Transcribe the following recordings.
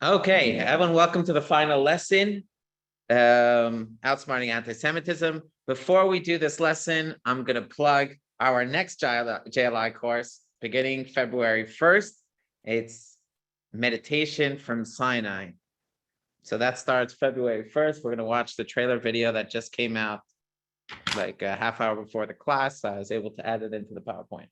Okay, everyone, welcome to the final lesson, Outsmarting Antisemitism. Before we do this lesson, I'm going to plug our next JLI course beginning February 1st. It's Meditation from Sinai. So that starts February 1st. We're going to watch the trailer video that just came out like a half hour before the class. So I was able to add it into the PowerPoint.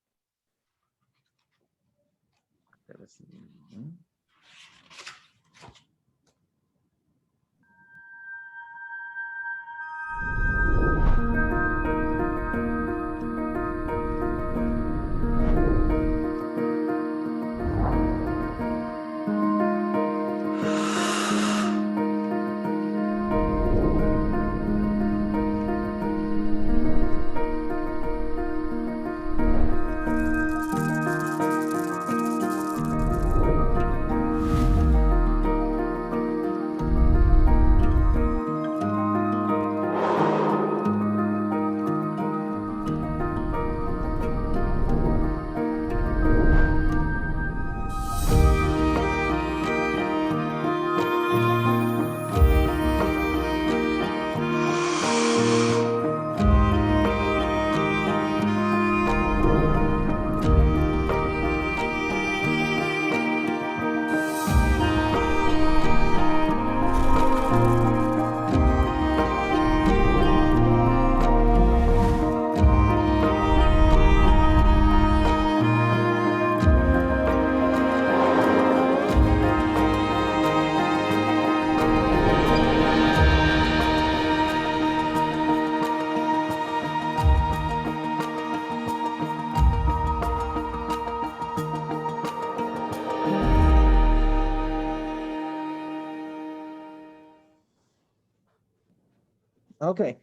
Okay,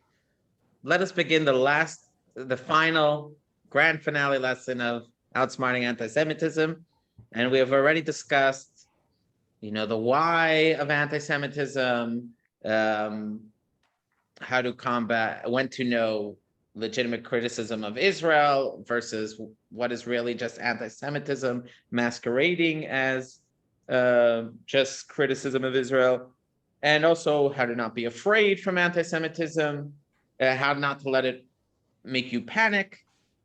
let us begin the final grand finale lesson of Outsmarting Antisemitism. And we have already discussed, the why of anti-Semitism, how to combat, when to know legitimate criticism of Israel versus what is really just anti-Semitism masquerading as just criticism of Israel. And also how to not be afraid from anti-Semitism, how not to let it make you panic,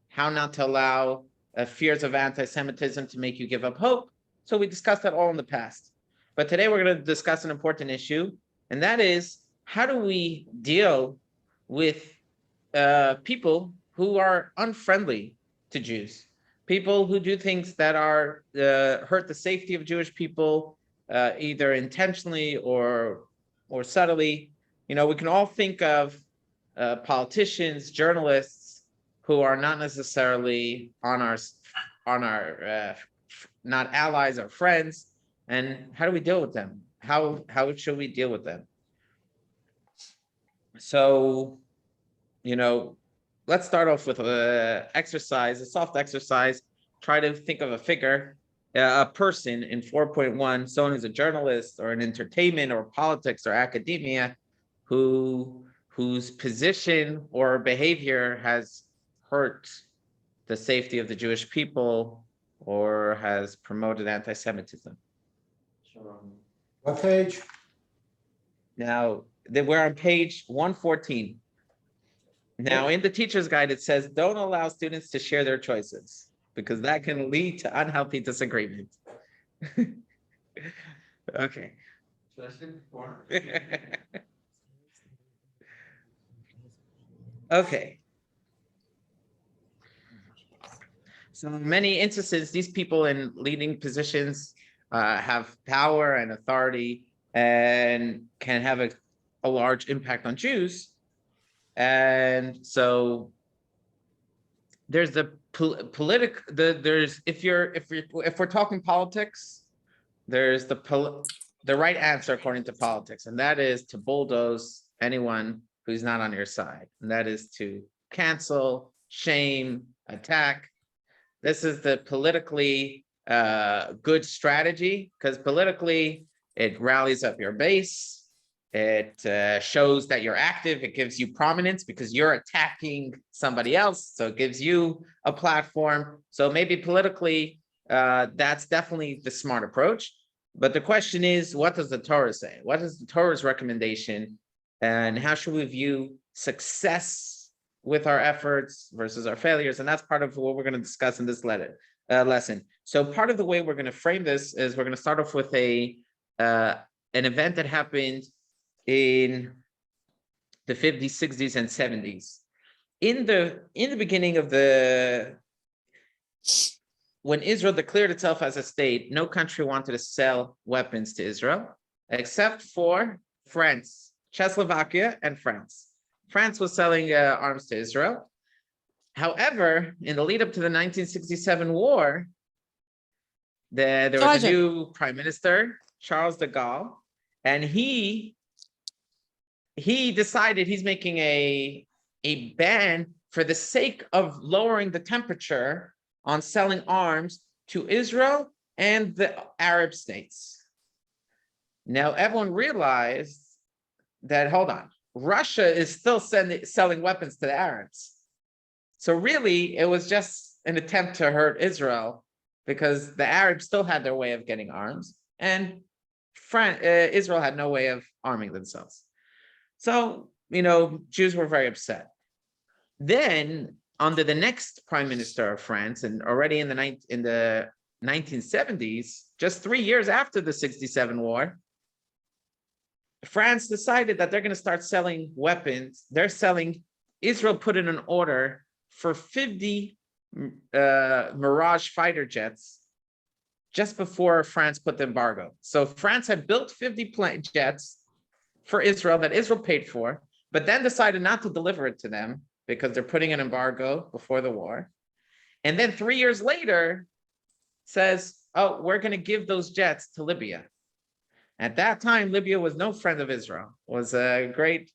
how not to allow fears of anti-Semitism to make you give up hope. So we discussed that all in the past. But today we're going to discuss an important issue, and that is, how do we deal with people who are unfriendly to Jews, people who do things that are hurt the safety of Jewish people, either intentionally or subtly. We can all think of politicians, journalists who are not necessarily on our not allies or friends. And how do we deal with them? How should we deal with them? So, let's start off with a soft exercise. Try to think of a figure, a person in 4.1, someone who's a journalist or in entertainment or politics or academia, whose position or behavior has hurt the safety of the Jewish people or has promoted anti-Semitism. What page? Now, we're on page 114. Now, in the teacher's guide, it says, don't allow students to share their choices, because that can lead to unhealthy disagreement. Okay. Okay. So in many instances, these people in leading positions have power and authority and can have a large impact on Jews. And so there's if we're talking politics, there's the right answer according to politics, and that is to bulldoze anyone who's not on your side, and that is to cancel, shame, attack. This is the politically good strategy, because politically it rallies up your base. It shows that you're active. It gives you prominence because you're attacking somebody else. So it gives you a platform. So maybe politically that's definitely the smart approach. But the question is, what does the Torah say? What is the Torah's recommendation? And how should we view success with our efforts versus our failures? And that's part of what we're going to discuss in this lesson. So part of the way we're going to frame this is we're going to start off with an event that happened in the 50s, 60s, and 70s. In the beginning of when Israel declared itself as a state, no country wanted to sell weapons to Israel, except for France, Czechoslovakia, and France. France was selling arms to Israel. However, in the lead up to the 1967 war, there was a new prime minister, Charles de Gaulle, and he decided he's making a ban for the sake of lowering the temperature on selling arms to Israel and the Arab states. Now, everyone realized that, hold on, Russia is still selling weapons to the Arabs. So really, it was just an attempt to hurt Israel because the Arabs still had their way of getting arms and Israel had no way of arming themselves. So, Jews were very upset. Then, under the next prime minister of France, and already in the 1970s, just 3 years after the 67 war, France decided that they're going to start selling weapons. Israel put in an order for 50 Mirage fighter jets just before France put the embargo. So France had built 50 jets for Israel that Israel paid for, but then decided not to deliver it to them because they're putting an embargo before the war. And then 3 years later says, oh, we're going to give those jets to Libya. At that time, Libya was no friend of Israel, was great.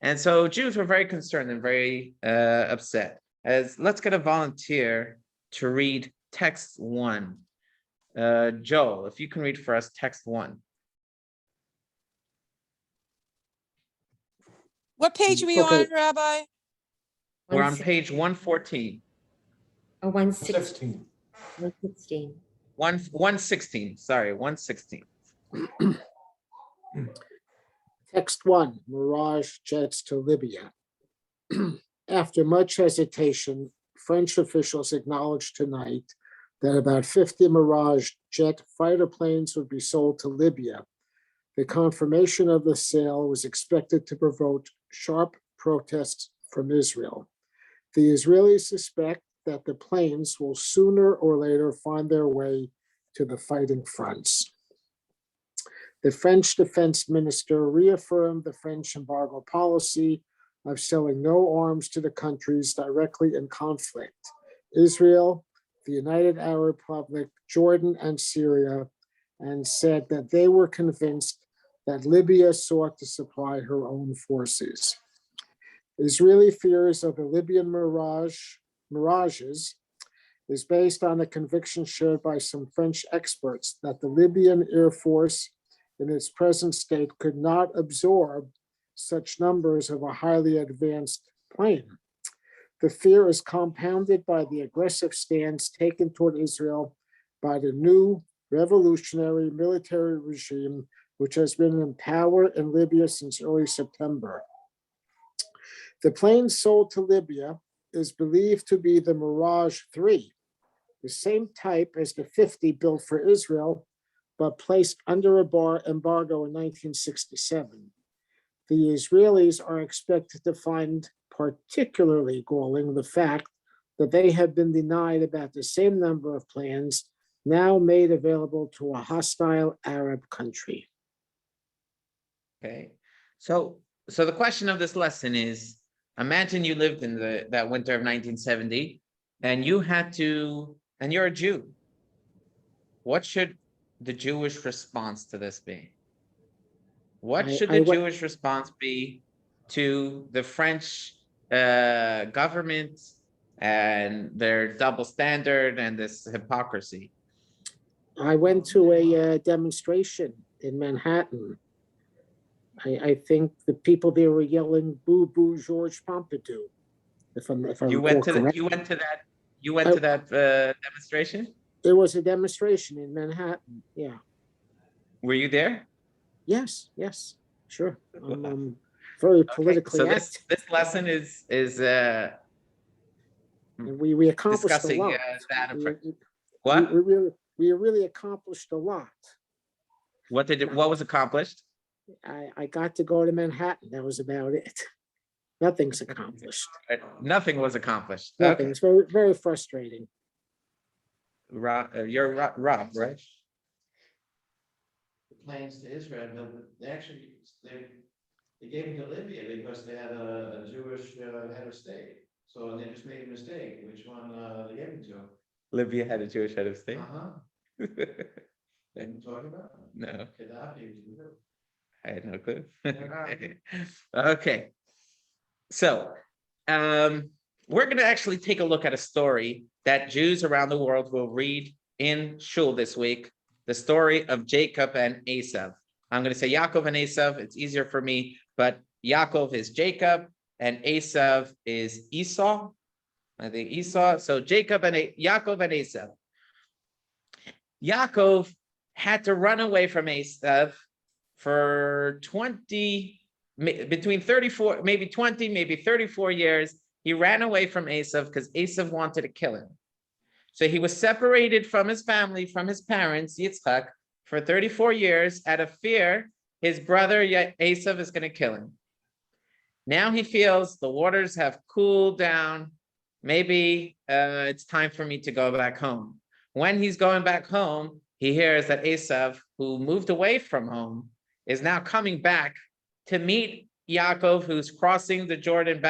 And so Jews were very concerned and very upset. Let's get a volunteer to read text 1. Joel, if you can read for us text 1. What page are we on, Rabbi? We're on page 114. Oh, 16. 116. 116, sorry, 116. Text 1, Mirage jets to Libya. After much hesitation, French officials acknowledged tonight that about 50 Mirage jet fighter planes would be sold to Libya. The confirmation of the sale was expected to provoke sharp protests from Israel. The Israelis suspect that the planes will sooner or later find their way to the fighting fronts. The French defense minister reaffirmed the French embargo policy of selling no arms to the countries directly in conflict: Israel, the United Arab Republic, Jordan, and Syria, and said that they were convinced that Libya sought to supply her own forces. Israeli fears of the Libyan mirages is based on a conviction shared by some French experts that the Libyan Air Force in its present state could not absorb such numbers of a highly advanced plane. The fear is compounded by the aggressive stance taken toward Israel by the new revolutionary military regime, which has been in power in Libya since early September. The plane sold to Libya is believed to be the Mirage 3, the same type as the 50 built for Israel, but placed under embargo in 1967. The Israelis are expected to find particularly galling the fact that they have been denied about the same number of planes now made available to a hostile Arab country. Okay, so the question of this lesson is, imagine you lived in that winter of 1970 and you're a Jew. What should the Jewish response to this be? What should the Jewish response be to the French government and their double standard and this hypocrisy? I went to a demonstration in Manhattan. I think the people there were yelling "Boo Boo Georges Pompidou." If I You went to that demonstration? There was a demonstration in Manhattan. Yeah. Were you there? Yes. Sure. Very Okay, politically so active. this lesson is And we accomplished a discussing lot. that We, approach. we, What? we really accomplished a lot. What was accomplished? I got to go to Manhattan. That was about it. Nothing's accomplished. Nothing was accomplished. Nothing. Okay, It's very, very frustrating. Rob, you're Rob, right? The plans to Israel, they actually, they gave it to Libya because they had a Jewish head of state. So they just made a mistake, which one they gave it to. Libya had a Jewish head of state. Uh-huh. Didn't talk about it. No, Gaddafi. I had no clue. Yeah. Okay, so we're going to actually take a look at a story that Jews around the world will read in shul this week. The story of Jacob and Esav. I'm going to say Yaakov and Esav. It's easier for me, but Yaakov is Jacob and Esav is Esau. I think Esau. So Jacob and Yaakov and Esav. Yaakov had to run away from Esav for between 34, maybe 20, maybe 34 years. He ran away from Esav because Esav wanted to kill him. So he was separated from his family, from his parents, Yitzchak, for 34 years out of fear his brother Esav is going to kill him. Now he feels the waters have cooled down. Maybe it's time for me to go back home. When he's going back home, he hears that Esav, who moved away from home, is now coming back to meet Yaakov, who's crossing the Jordan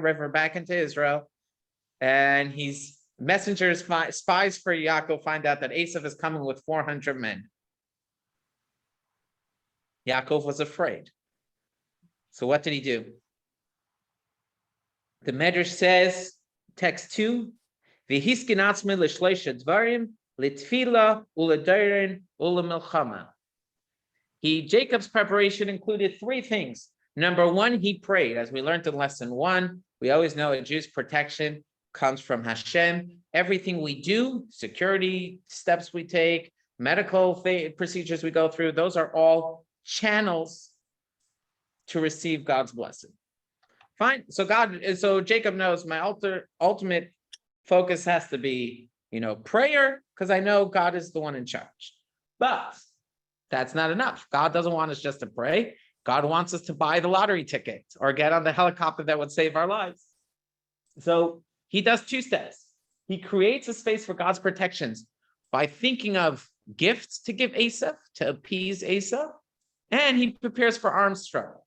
River back into Israel. And messengers, spies for Yaakov find out that Esav is coming with 400 men. Yaakov was afraid. So what did he do? The Medrash says, text 2, V'hiskinatzme l'shleisha dvarim l'tfila u'ledairin u'lemilchama. Jacob's preparation included 3 things. Number 1, he prayed. As we learned in lesson 1, we always know a Jew's protection comes from Hashem. Everything we do, security steps we take, medical procedures we go through, those are all channels to receive God's blessing. Fine. So Jacob knows my ultimate focus has to be, prayer, because I know God is the one in charge. But that's not enough. God doesn't want us just to pray. God wants us to buy the lottery ticket or get on the helicopter that would save our lives. So he does 2 steps. He creates a space for God's protections by thinking of gifts to give Esav, to appease Esav, and he prepares for armed struggle.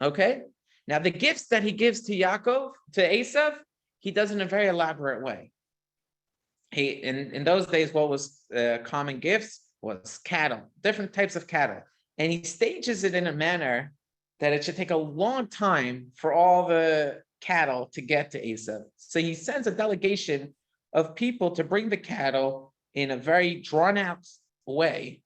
Okay? Now, the gifts that he gives to Yaakov, to Esav, he does in a very elaborate way. In those days, what was common gifts was cattle, different types of cattle. And he stages it in a manner that it should take a long time for all the cattle to get to Esav. So he sends a delegation of people to bring the cattle in a very drawn out way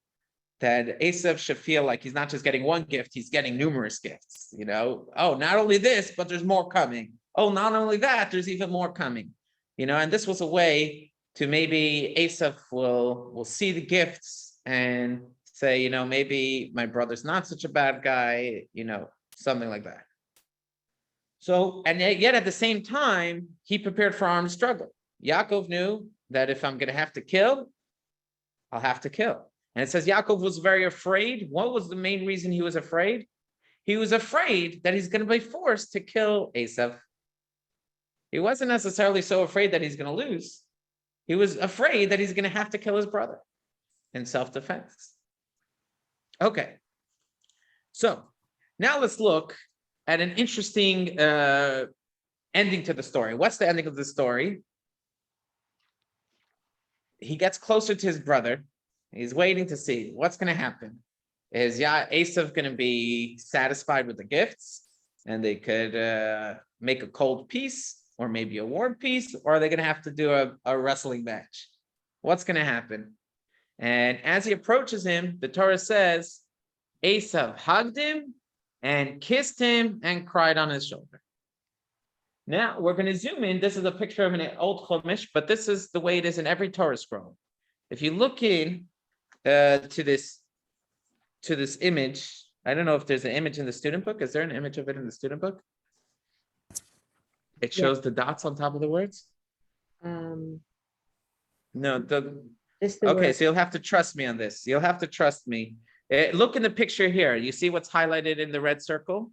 that Esav should feel like he's not just getting one gift, he's getting numerous gifts. Oh, not only this, but there's more coming. Oh, not only that, there's even more coming. And this was a way to maybe Esav will see the gifts and say, maybe my brother's not such a bad guy, something like that. So, and yet at the same time, he prepared for armed struggle. Yaakov knew that if I'm going to have to kill, I'll have to kill. And it says Yaakov was very afraid. What was the main reason he was afraid? He was afraid that he's going to be forced to kill Esav. He wasn't necessarily so afraid that he's going to lose. He was afraid that he's going to have to kill his brother in self-defense. Okay. So now let's look at an interesting ending to the story. What's the ending of the story? He gets closer to his brother. He's waiting to see what's going to happen. Is Esav going to be satisfied with the gifts and they could make a cold peace or maybe a warm peace, or are they going to have to do a wrestling match? What's going to happen? And as he approaches him, the Torah says, Esav hugged him and kissed him and cried on his shoulder. Now we're going to zoom in. This is a picture of an old Chumash, but this is the way it is in every Torah scroll. If you look in to this image, I don't know if there's an image in the student book. Is there an image of it in the student book? It shows the dots on top of the words. Um, No, just the okay, word. so you'll have to trust me on this. You'll have to trust me. Look in the picture here. You see what's highlighted in the red circle?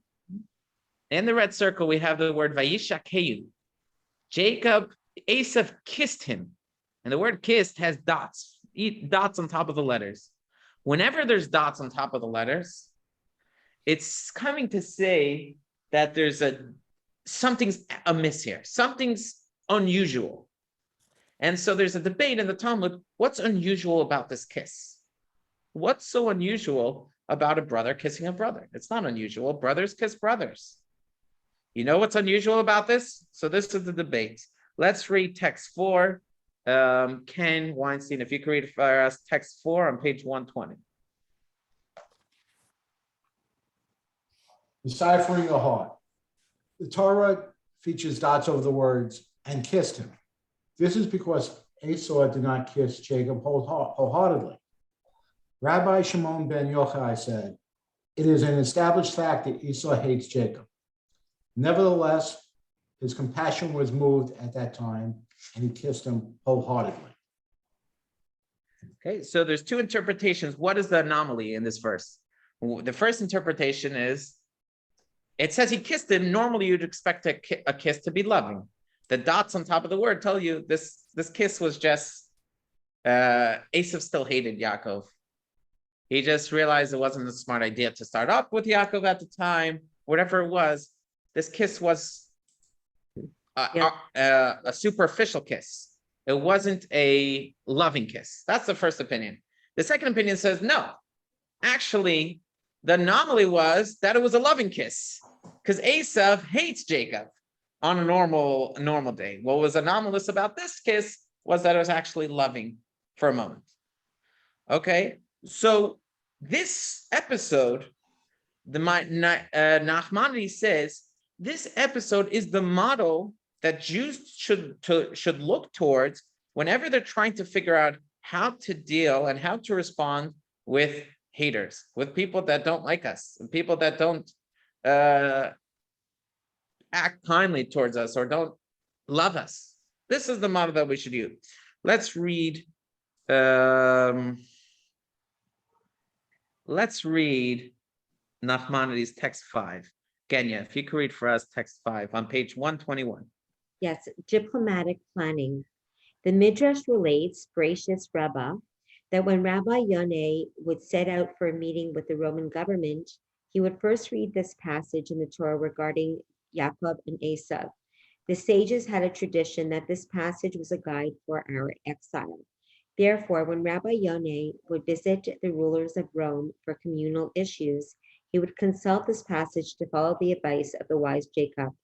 In the red circle, we have the word Vayishakeyu. Jacob, Esav kissed him. And the word kissed has dots, dots on top of the letters. Whenever there's dots on top of the letters, it's coming to say that there's something's amiss here. Something's unusual. And so there's a debate in the Talmud, what's unusual about this kiss? What's so unusual about a brother kissing a brother? It's not unusual. Brothers kiss brothers. You know what's unusual about this? So this is the debate. Let's read text 4. Ken Weinstein, if you could read for us text 4 on page 120. Deciphering the heart. The Torah features dots over the words and kissed him. This is because Esau did not kiss Jacob wholeheartedly. Rabbi Shimon ben Yochai said, it is an established fact that Esau hates Jacob. Nevertheless, his compassion was moved at that time, and he kissed him wholeheartedly. Okay, so there's two interpretations. What is the anomaly in this verse? The first interpretation is, it says he kissed him. Normally, you'd expect a kiss to be loving. The dots on top of the word tell you this kiss was just, Esav still hated Yaakov. He just realized it wasn't a smart idea to start up with Yaakov at the time, whatever it was. This kiss was a superficial kiss. It wasn't a loving kiss. That's the first opinion. The second opinion says, no, actually, the anomaly was that it was a loving kiss because Esav hates Jacob on a normal day. What was anomalous about this kiss was that it was actually loving for a moment. Okay, so this episode, the Nachmanides says, this episode is the model that Jews should look towards whenever they're trying to figure out how to deal and how to respond with haters, with people that don't like us, and people that don't act kindly towards us or don't love us. This is the model that we should use. Let's read. Let's read Nachmanides text 5. Genya, if you could read for us text 5 on page 121. Yes, diplomatic planning. The Midrash relates, gracious Rabbah, that when Rabbi Yonah would set out for a meeting with the Roman government, he would first read this passage in the Torah regarding Yaakov and Esav. The sages had a tradition that this passage was a guide for our exile. Therefore, when Rabbi Yonah would visit the rulers of Rome for communal issues, he would consult this passage to follow the advice of the wise Jacob.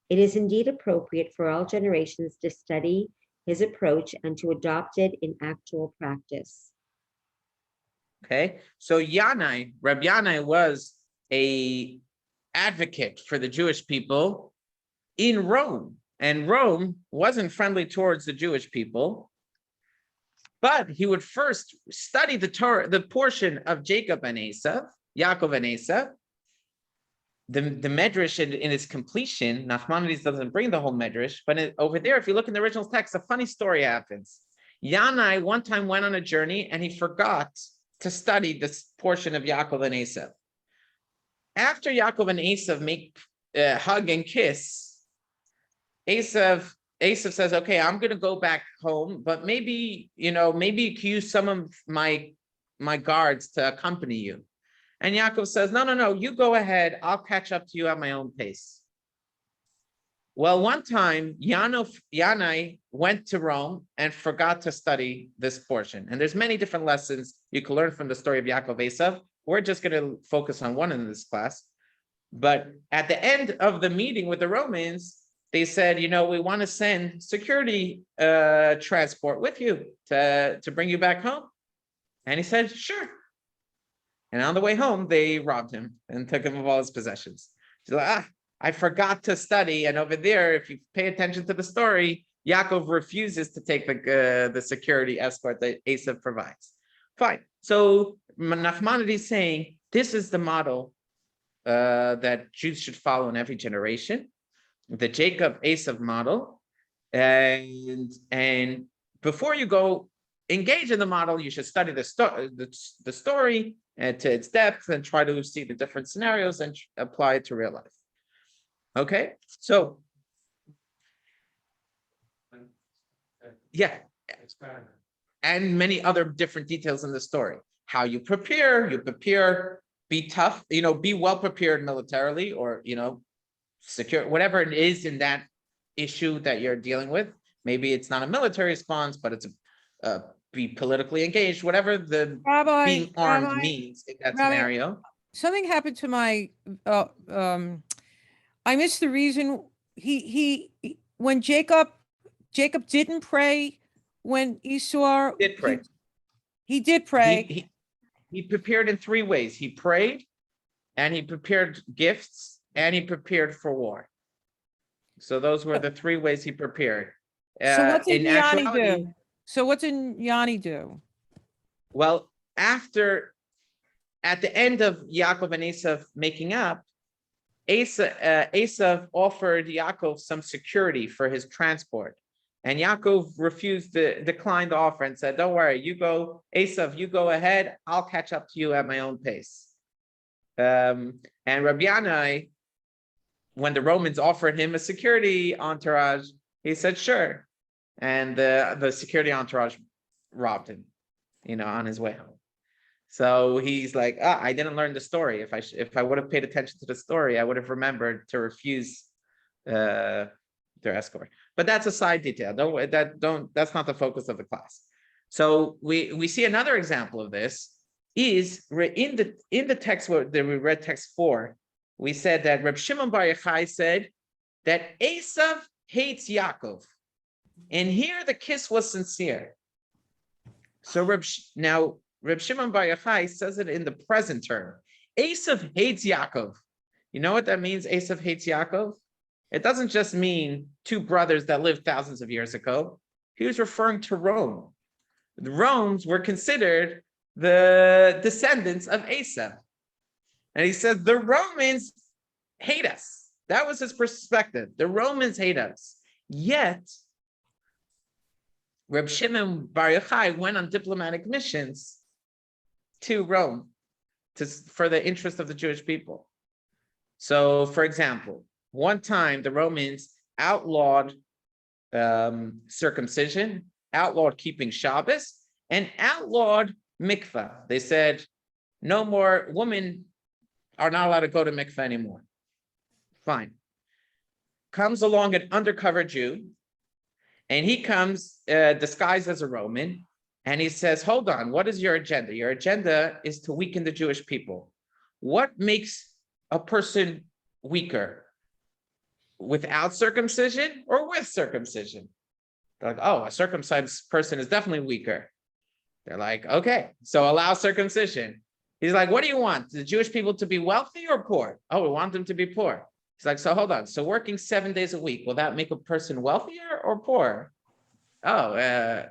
It is indeed appropriate for all generations to study his approach and to adopt it in actual practice. Okay, so Rabbi Yanai was an advocate for the Jewish people in Rome, and Rome wasn't friendly towards the Jewish people, but he would first study the Torah, the portion of Jacob and Esav, Yaakov and Esav. The Medrash in its completion, Nachmanides doesn't bring the whole Medrash, but over there, if you look in the original text, a funny story happens. Yanai one time went on a journey and he forgot to study this portion of Yaakov and Esav. After Yaakov and Esav make hug and kiss, Esav says, okay, I'm going to go back home, but maybe you can use some of my guards to accompany you. And Yaakov says, no, you go ahead. I'll catch up to you at my own pace. Well, one time, Yanai went to Rome and forgot to study this portion. And there's many different lessons you can learn from the story of Yaakov Esav. We're just going to focus on one in this class. But at the end of the meeting with the Romans, they said, we want to send security transport with you to bring you back home. And he said, sure. And on the way home, they robbed him and took him of all his possessions. He's like, I forgot to study. And over there, if you pay attention to the story, Yaakov refuses to take the security escort that Esav provides. Fine. So Nachmanides is saying this is the model that Jews should follow in every generation, the Jacob Esav model. And before you go engage in the model, you should study the story to its depth and try to see the different scenarios and apply it to real life. Okay, so yeah, and many other different details in the story. How you prepare, be tough, be well prepared militarily, or secure whatever it is in that issue that you're dealing with. Maybe it's not a military response, but it's be politically engaged, whatever the being armed means in that scenario. Something happened to my I missed the reason when Jacob didn't pray when Esau Did pray. He did pray. He prepared in three ways. He prayed, and he prepared gifts, and he prepared for war. So those were the three ways he prepared. So what did Yanni do? So what did Yanni do? Well, at the end of Yaakov and Esav making up, Esav offered Yaakov some security for his transport. And Yaakov declined the offer and said, don't worry, you go, Esav, you go ahead. I'll catch up to you at my own pace. And Rabbi Yanai, when the Romans offered him a security entourage, he said, sure. And the security entourage robbed him, on his way home. So he's like, I didn't learn the story. If I would have paid attention to the story, I would have remembered to refuse their escort. But that's a side detail. That's not the focus of the class. So we see another example of this is in the text that we read, text 4. We said that Reb Shimon Bar Yochai said that Esav hates Yaakov, and here the kiss was sincere. So Reb Shimon Bar Yochai says it in the present term. Esav hates Yaakov. You know what that means? Esav hates Yaakov. It doesn't just mean two brothers that lived thousands of years ago. He was referring to Rome. The Romans were considered the descendants of Esav. And he says, the Romans hate us. That was his perspective. The Romans hate us. Yet, Reb Shimon Bar Yochai went on diplomatic missions to Rome for the interest of the Jewish people. So, for example, one time the Romans outlawed circumcision, outlawed keeping Shabbos, and outlawed mikvah. They said, no more, women are not allowed to go to mikvah anymore. Fine. Comes along an undercover Jew, and he comes disguised as a Roman, and he says, hold on, what is your agenda? Your agenda is to weaken the Jewish people. What makes a person weaker? Without circumcision or with circumcision? They're like, oh, a circumcised person is definitely weaker. They're like, okay, so allow circumcision. He's like, what do you want? The Jewish people to be wealthy or poor? Oh, we want them to be poor. He's like, so hold on. So working 7 days a week, will that make a person wealthier or poor? Oh,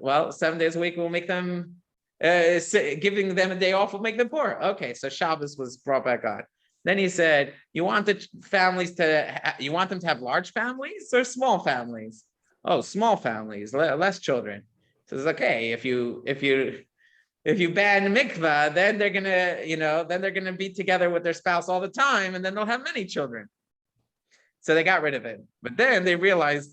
well, 7 days a week will make them, giving them a day off will make them poor. Okay, so Shabbos was brought back on. Then he said, you want the families you want them to have large families or small families? Oh, small families, less children. So it's okay, if you ban mikvah, then they're gonna be together with their spouse all the time, and then they'll have many children. So they got rid of it. But then they realized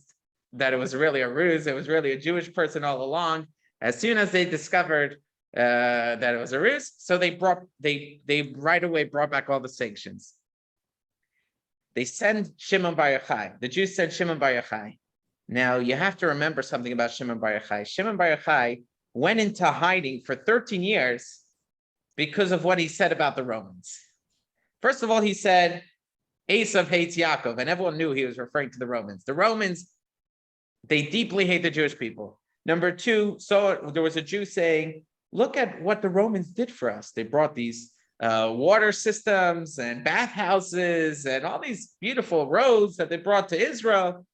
that it was really a ruse. It was really a Jewish person all along. As soon as they discovered that it was a ruse, so they right away brought back all the sanctions. They send Shimon Bar Yochai. The Jews sent Shimon Bar Yochai. Now you have to remember something about Shimon Bar Yochai. Shimon Bar Yochai went into hiding for 13 years because of what he said about the Romans. First of all, he said Esav hates Yaakov, and everyone knew he was referring to the Romans. The Romans, they deeply hate the Jewish people. Number two, so there was a Jew saying, look at what the Romans did for us. They brought these water systems and bathhouses and all these beautiful roads that they brought to Israel.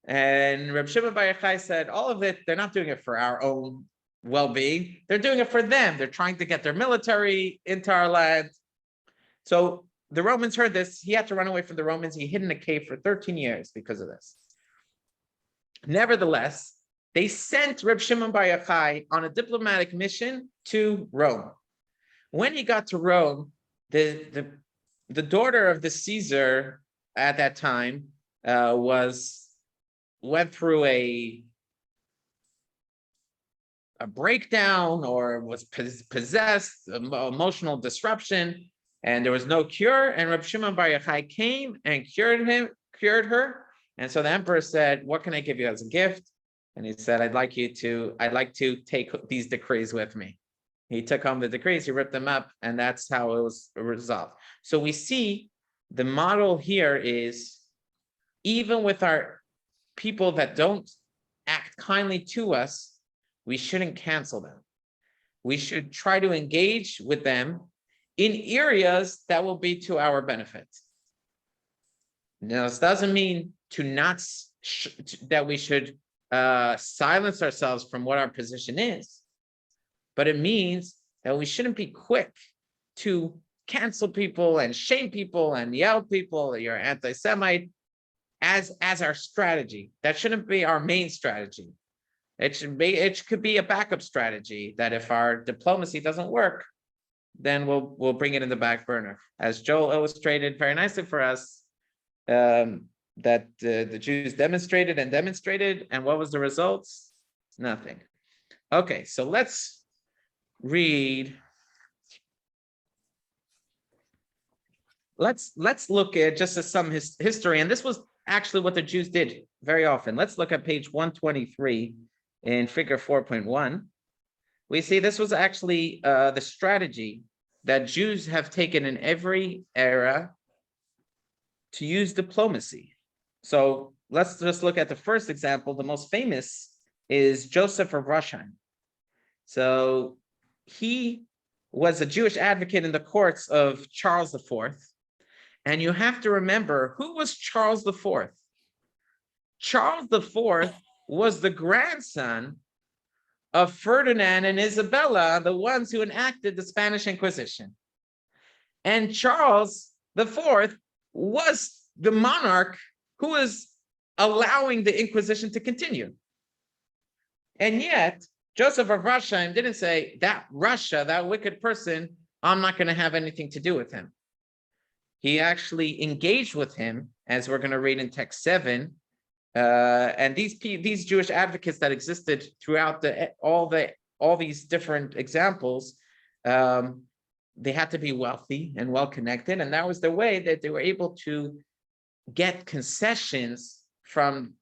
And Reb Shimon Bar Yochai said, all of it, they're not doing it for our own well-being. They're doing it for them. They're trying to get their military into our land. So the Romans heard this. He had to run away from the Romans. He hid in a cave for 13 years because of this. Nevertheless, they sent Reb Shimon Bar Yochai on a diplomatic mission to Rome. When he got to Rome, the daughter of the Caesar at that time went through a breakdown or was possessed, emotional disruption, and there was no cure. And Reb Shimon Bar Yochai came and cured her. And so the emperor said, "What can I give you as a gift?" And he said, I'd like to take these decrees with me." He took home the decrees, he ripped them up, and that's how it was resolved. So we see the model here is, even with our people that don't act kindly to us, we shouldn't cancel them. We should try to engage with them in areas that will be to our benefit. Now, this doesn't mean that we should silence ourselves from what our position is, but it means that we shouldn't be quick to cancel people and shame people and yell people, you're anti-Semite, as our strategy. That shouldn't be our main strategy. It could be a backup strategy that if our diplomacy doesn't work, then we'll bring it in the back burner. As Joel illustrated very nicely for us, that the Jews demonstrated, and what was the results? Nothing. Okay, so let's read. Let's look at just some history, and this was actually what the Jews did very often. Let's look at page 123 in figure 4.1. We see this was actually the strategy that Jews have taken in every era to use diplomacy. So let's just look at the first example. The most famous is Joseph of Rusheim. So he was a Jewish advocate in the courts of Charles IV. And you have to remember, who was Charles IV? Charles IV was the grandson of Ferdinand and Isabella, the ones who enacted the Spanish Inquisition. And Charles IV was the monarch who was allowing the Inquisition to continue. And yet, Joseph of Rusheim didn't say, that Russia, that wicked person, I'm not going to have anything to do with him. He actually engaged with him, as we're going to read in text 7. And these Jewish advocates that existed throughout all these different examples, they had to be wealthy and well-connected, and that was the way that they were able to get concessions from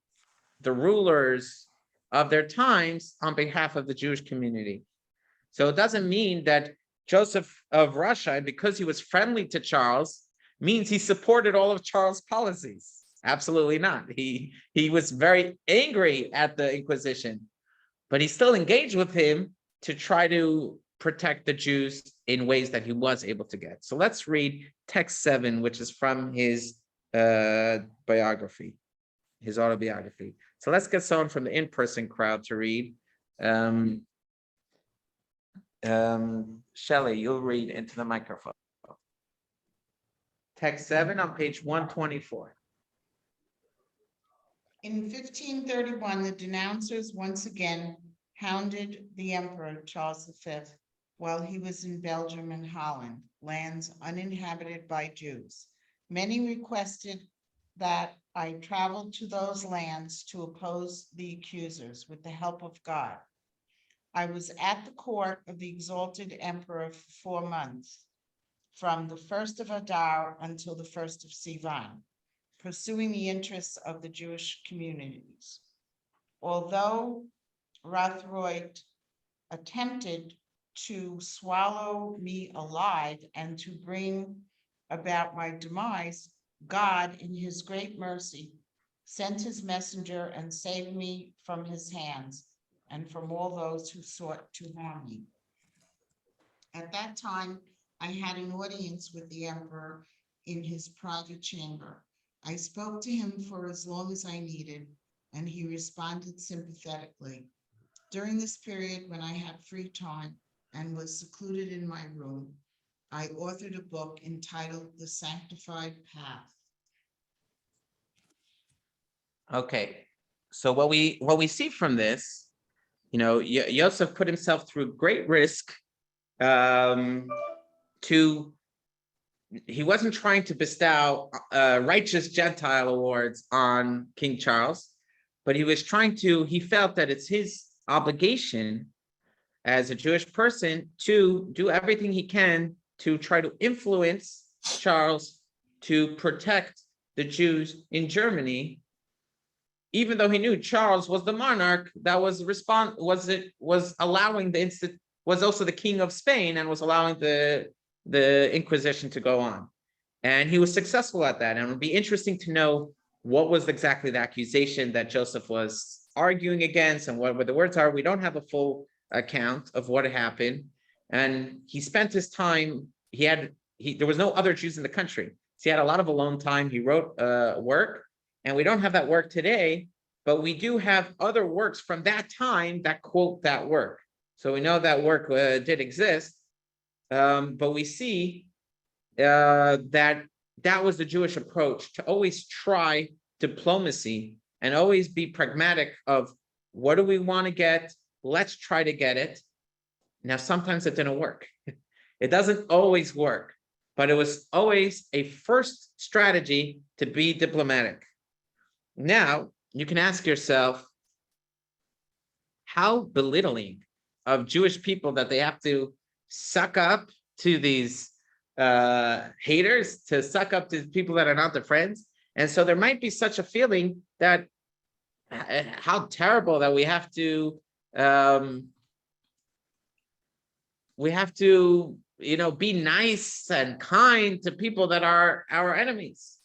the rulers of their times on behalf of the Jewish community. So it doesn't mean that Joseph of Russia, because he was friendly to Charles, means he supported all of Charles' policies. Absolutely not. He was very angry at the Inquisition, but he still engaged with him to try to protect the Jews in ways that he was able to get. So let's read text 7, which is from his biography, his autobiography. So let's get someone from the in-person crowd to read. Shelley, you'll read into the microphone. Text 7 on page 124. In 1531, the denouncers once again hounded the Emperor Charles V while he was in Belgium and Holland, lands uninhabited by Jews. Many requested that I travel to those lands to oppose the accusers with the help of God. I was at the court of the exalted emperor for 4 months, from the 1st of Adar until the 1st of Sivan, pursuing the interests of the Jewish communities. Although Rothroyd attempted to swallow me alive and to bring about my demise, God, in his great mercy, sent his messenger and saved me from his hands and from all those who sought to harm me. At that time, I had an audience with the emperor in his private chamber. I spoke to him for as long as I needed, and he responded sympathetically. During this period, when I had free time and was secluded in my room, I authored a book entitled The Sanctified Path. Okay, so what we see from this, Yosef put himself through great risk. He wasn't trying to bestow righteous Gentile awards on King Charles, but he felt that it's his obligation as a Jewish person to do everything he can to try to influence Charles to protect the Jews in Germany, even though he knew Charles was the monarch that was allowing was also the king of Spain and was allowing the Inquisition to go on. And he was successful at that. And it would be interesting to know what was exactly the accusation that Joseph was arguing against and what the words are. We don't have a full account of what happened. And he spent his time, there was no other Jews in the country. So he had a lot of alone time. He wrote work, and we don't have that work today, but we do have other works from that time that quote that work. So we know that work did exist, but we see that was the Jewish approach, to always try diplomacy and always be pragmatic of what do we want to get? Let's try to get it. Now, sometimes it didn't work. It doesn't always work, but it was always a first strategy to be diplomatic. Now, you can ask yourself, how belittling of Jewish people that they have to suck up to these haters, to suck up to people that are not their friends. And so there might be such a feeling that how terrible that we have to be nice and kind to people that are our enemies.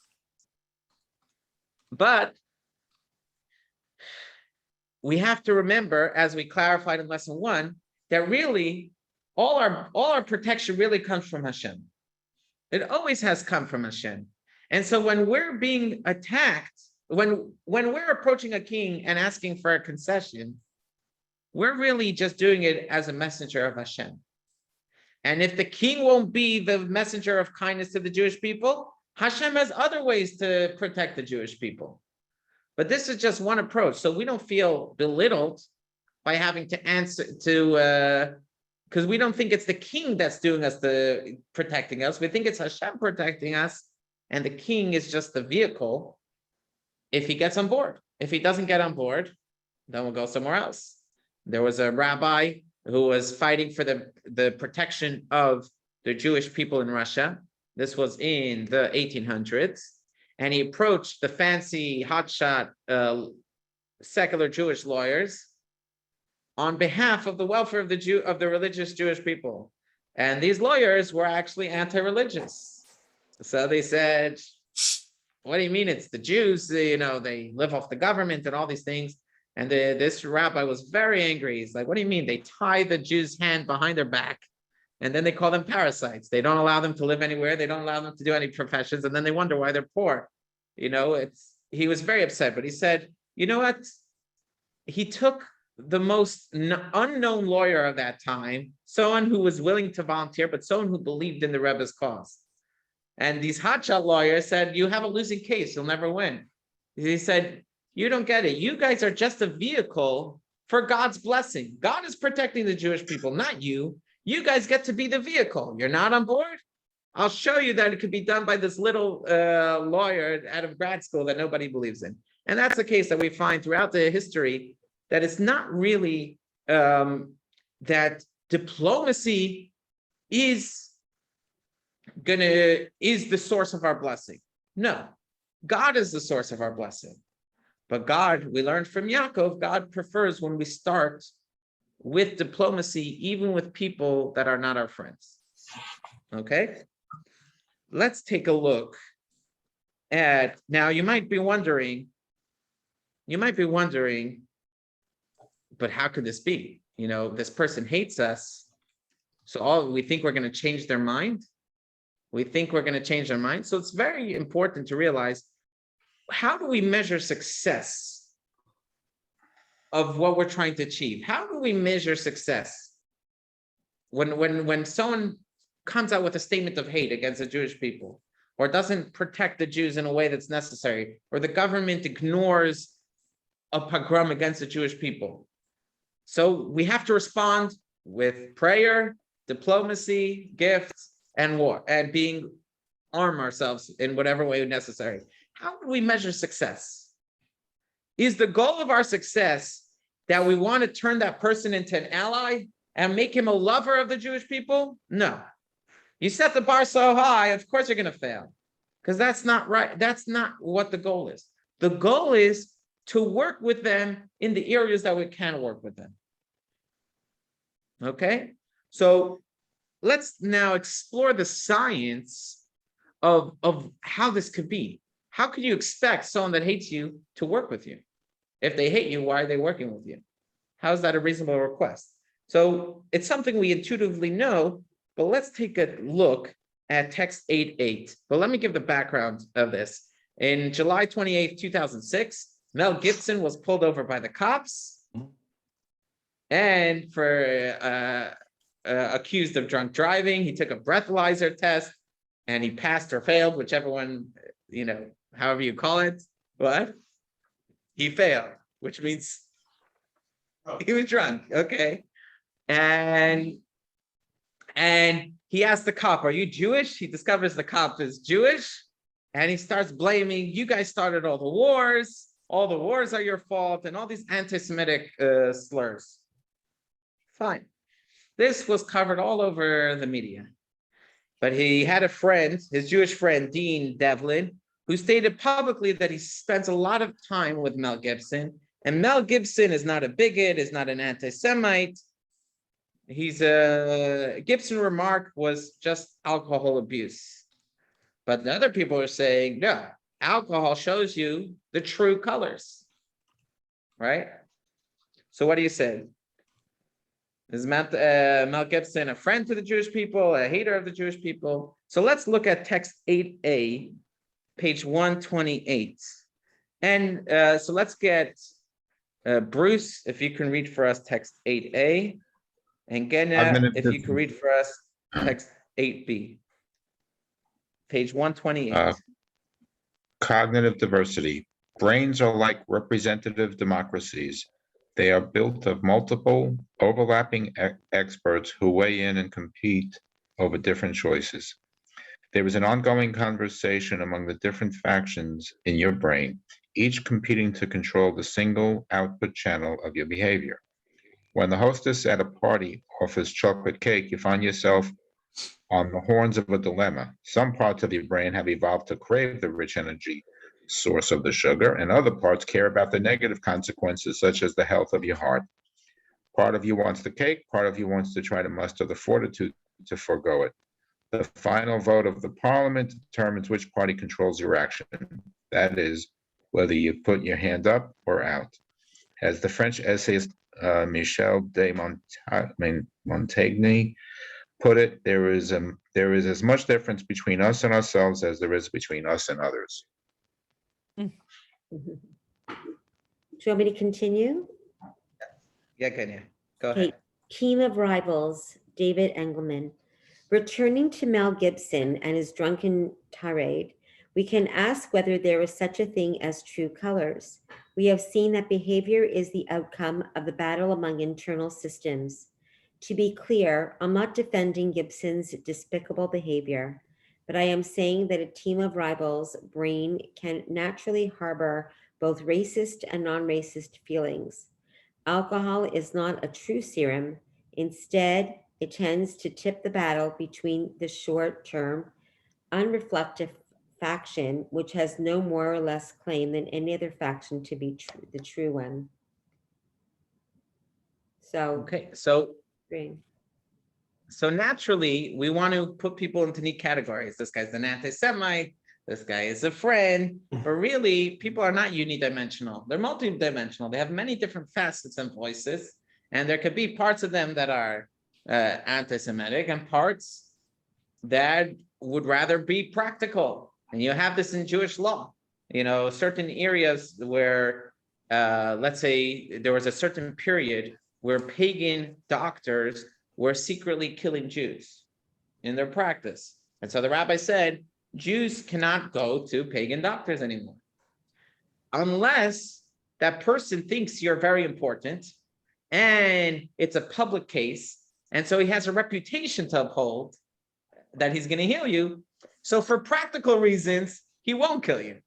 But we have to remember, as we clarified in lesson 1, that really all our protection really comes from Hashem. It always has come from Hashem. And so when we're being attacked, when we're approaching a king and asking for a concession, we're really just doing it as a messenger of Hashem. And if the king won't be the messenger of kindness to the Jewish people, Hashem has other ways to protect the Jewish people. But this is just one approach. So we don't feel belittled by having to answer to, because we don't think it's the king that's doing us protecting us. We think it's Hashem protecting us, and the king is just the vehicle if he gets on board. If he doesn't get on board, then we'll go somewhere else. There was a rabbi who was fighting for the protection of the Jewish people in Russia. This was in the 1800s. And he approached the fancy hotshot secular Jewish lawyers on behalf of the welfare of the religious Jewish people. And these lawyers were actually anti-religious. So they said, what do you mean it's the Jews? They live off the government and all these things. And this rabbi was very angry. He's like, what do you mean? They tie the Jews' hand behind their back, and then they call them parasites. They don't allow them to live anywhere. They don't allow them to do any professions. And then they wonder why they're poor. He was very upset, but he said, you know what? He took the most unknown lawyer of that time, someone who was willing to volunteer, but someone who believed in the Rebbe's cause. And these hotshot lawyers said, you have a losing case. You'll never win. He said, you don't get it. You guys are just a vehicle for God's blessing. God is protecting the Jewish people, not you. You guys get to be the vehicle. You're not on board? I'll show you that it could be done by this little lawyer out of grad school that nobody believes in. And that's the case that we find throughout the history, that it's not really that diplomacy is the source of our blessing. No, God is the source of our blessing. But God, we learned from Yaakov, God prefers when we start with diplomacy, even with people that are not our friends. Okay? Let's take a look at, now you might be wondering, but how could this be? This person hates us. So we think we're going to change their mind. We think we're going to change their mind. So it's very important to realize, how do we measure success of what we're trying to achieve? How do we measure success when someone comes out with a statement of hate against the Jewish people, or doesn't protect the Jews in a way that's necessary, or the government ignores a pogrom against the Jewish people? So we have to respond with prayer, diplomacy, gifts, and war, and arm ourselves in whatever way necessary. How do we measure success? Is the goal of our success that we want to turn that person into an ally and make him a lover of the Jewish people? No. You set the bar so high, of course you're going to fail, because that's not right. That's not what the goal is. The goal is to work with them in the areas that we can work with them. Okay? So let's now explore the science of how this could be. How could you expect someone that hates you to work with you? If they hate you, why are they working with you? How is that a reasonable request? So it's something we intuitively know, but let's take a look at text 8.8. But let me give the background of this. In July 28th, 2006, Mel Gibson was pulled over by the cops and for accused of drunk driving. He took a breathalyzer test and he passed or failed, whichever one, however you call it. What? He failed, which means he was drunk. Okay. And he asked the cop, "Are you Jewish?" He discovers the cop is Jewish, and he starts blaming, "You guys started all the wars. All the wars are your fault," and all these anti-Semitic slurs. Fine. This was covered all over the media. But he had a friend, his Jewish friend, Dean Devlin, who stated publicly that he spends a lot of time with Mel Gibson. And Mel Gibson is not a bigot, is not an anti-Semite. Gibson remark was just alcohol abuse. But the other people are saying, no, alcohol shows you the true colors, right? So what do you say? Is Mel Gibson a friend to the Jewish people, a hater of the Jewish people? So let's look at text 8a, page 128. And so let's get Bruce, if you can read for us text 8a, and Genya, if you can read for us text 8b, page 128. Cognitive diversity. Brains are like representative democracies. They are built of multiple overlapping experts who weigh in and compete over different choices. There is an ongoing conversation among the different factions in your brain, each competing to control the single output channel of your behavior. When the hostess at a party offers chocolate cake, you find yourself on the horns of a dilemma. Some parts of your brain have evolved to crave the rich energy source of the sugar, and other parts care about the negative consequences, such as the health of your heart. Part of you wants the cake, part of you wants to try to muster the fortitude to forego it. The final vote of the parliament determines which party controls your action. That is, whether you put your hand up or out. As the French essayist Michel de Montaigne put it, there is as much difference between us and ourselves as there is between us and others. Do you want me to continue? Yeah, Kenya, go Okay, ahead. Team of Rivals, David Engelman. Returning to Mel Gibson and his drunken tirade, we can ask whether there is such a thing as true colors. We have seen that behavior is the outcome of the battle among internal systems. To be clear, I'm not defending Gibson's despicable behavior, but I am saying that a team of rivals' brain can naturally harbor both racist and non-racist feelings. Alcohol is not a true serum. Instead, it tends to tip the battle between the short-term, unreflective faction, which has no more or less claim than any other faction to be the true one. So, Okay, so great. naturally, we want to put people into neat categories. This guy's an anti-Semite, this guy is a friend, but really, people are not unidimensional. They're multidimensional. They have many different facets and voices, and there could be parts of them that are anti-Semitic, and parts that would rather be practical. And you have this in Jewish law, certain areas where, let's say there was a certain period where pagan doctors were secretly killing Jews in their practice. And so the rabbi said, Jews cannot go to pagan doctors anymore, unless that person thinks you're very important and it's a public case. And so he has a reputation to uphold that he's going to heal you. So for practical reasons, he won't kill you.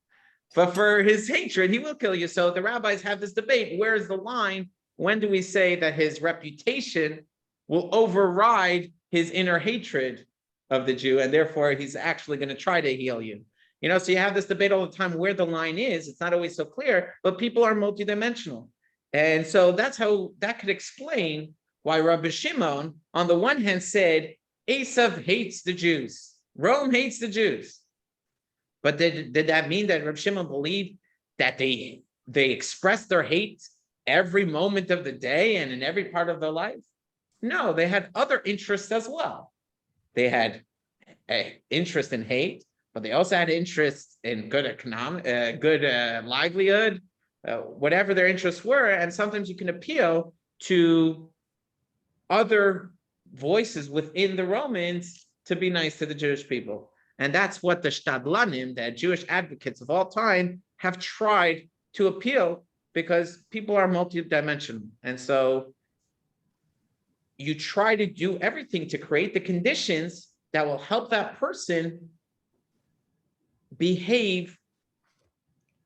But for his hatred, he will kill you. So the rabbis have this debate. Where's the line? When do we say that his reputation will override his inner hatred of the Jew, and therefore he's actually going to try to heal you? So you have this debate all the time where the line is. It's not always so clear, but people are multidimensional. And so that's how that could explain why Rabbi Shimon, on the one hand, said, Esav hates the Jews. Rome hates the Jews. But did that mean that Rabbi Shimon believed that they expressed their hate every moment of the day and in every part of their life? No, they had other interests as well. They had an interest in hate, but they also had interest in good livelihood, whatever their interests were. And sometimes you can appeal to other voices within the Romans to be nice to the Jewish people. And that's what the Shtadlanim, the Jewish advocates of all time, have tried to appeal, because people are multidimensional. And so you try to do everything to create the conditions that will help that person behave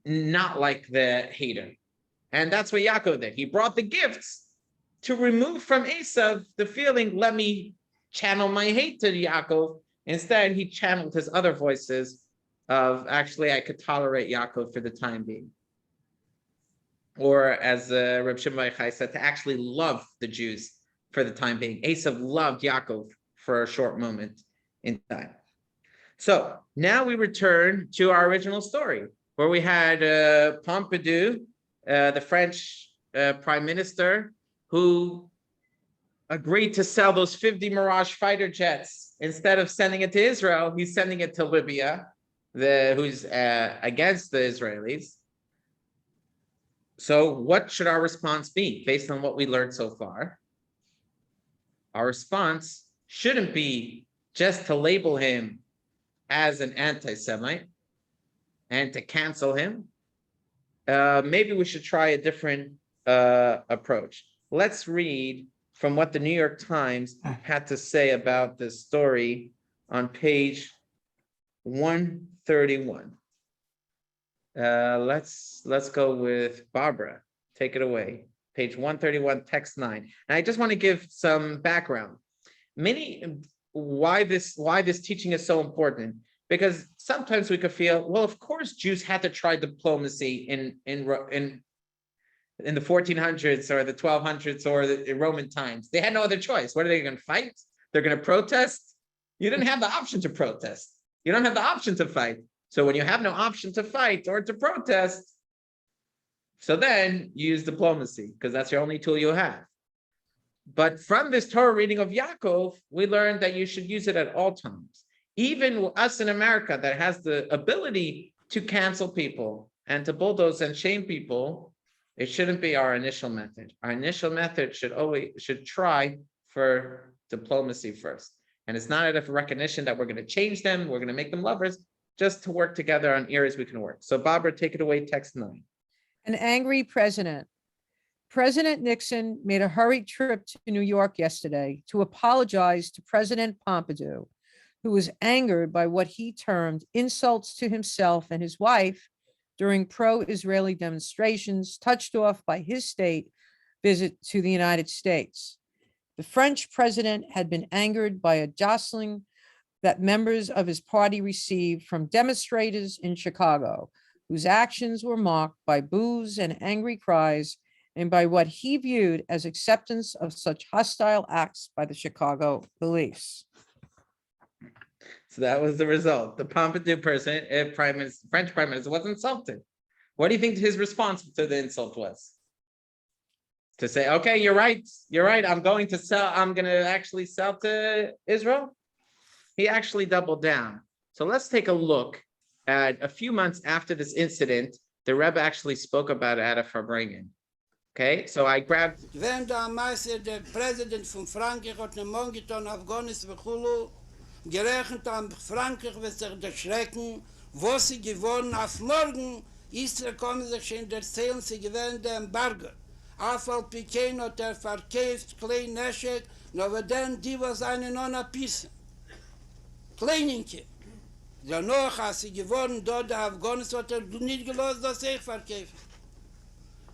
not like the hater. And that's what Yaakov did. He brought the gifts to remove from Esav the feeling, let me channel my hate to Yaakov. Instead, he channeled his other voices of, actually, I could tolerate Yaakov for the time being. Or as Reb Shimon Bar Yochai said, to actually love the Jews for the time being. Esav loved Yaakov for a short moment in time. So now we return to our original story, where we had Pompidou, the French prime minister, who agreed to sell those 50 Mirage fighter jets. Instead of sending it to Israel, he's sending it to Libya, who's against the Israelis. So what should our response be based on what we learned so far? Our response shouldn't be just to label him as an anti-Semite and to cancel him. Maybe we should try a different approach. Let's read from what the New York Times had to say about this story on page 131. Let's go with Barbara. Take it away. Page 131, text 9. And I just want to give some background. Why this teaching is so important, because sometimes we could feel, well, of course Jews had to try diplomacy in the 1400s or the 1200s or the Roman times. They had no other choice. What are they going to fight? They're going to protest? You didn't have the option to protest. You don't have the option to fight. So when you have no option to fight or to protest, so then you use diplomacy, because that's your only tool you have. But from this Torah reading of Yaakov, we learned that you should use it at all times. Even us in America that has the ability to cancel people and to bulldoze and shame people, it shouldn't be our initial method. Our initial method should try for diplomacy first. And it's not out of recognition that we're going to change them, we're going to make them lovers, just to work together on areas we can work. So Barbara, take it away, text 9. An angry president. President Nixon made a hurried trip to New York yesterday to apologize to President Pompidou, who was angered by what he termed insults to himself and his wife during pro-Israeli demonstrations touched off by his state visit to the United States. The French president had been angered by a jostling that members of his party received from demonstrators in Chicago, whose actions were marked by boos and angry cries, and by what he viewed as acceptance of such hostile acts by the Chicago police. So that was the result. The Pompidou French prime minister was insulted. What do you think his response to the insult was? to say, okay, you're right, I'm going to actually sell to Israel. He actually doubled down. So let's take a look at a few months after this incident. The Rebbe actually spoke about it at a Farbrengen. Okay, so I grabbed. Wenn der Meister, der Präsident von Frankreich, hat einen Mann getan, Afghanistan, Chulu, gerechnet an Frankreich, wird sich erschrecken, wo sie geworden, auf morgen, Israel kommen sich schon erzählen, sie gewähren der Embargo. Afal Pekin hat verkauft, klein Neschek, aber dann, die was eine non-Apisse. Kleininke. Danach, als sie geworden, dort der Afghanistan, hat nicht gelassen, dass ich verkaufe.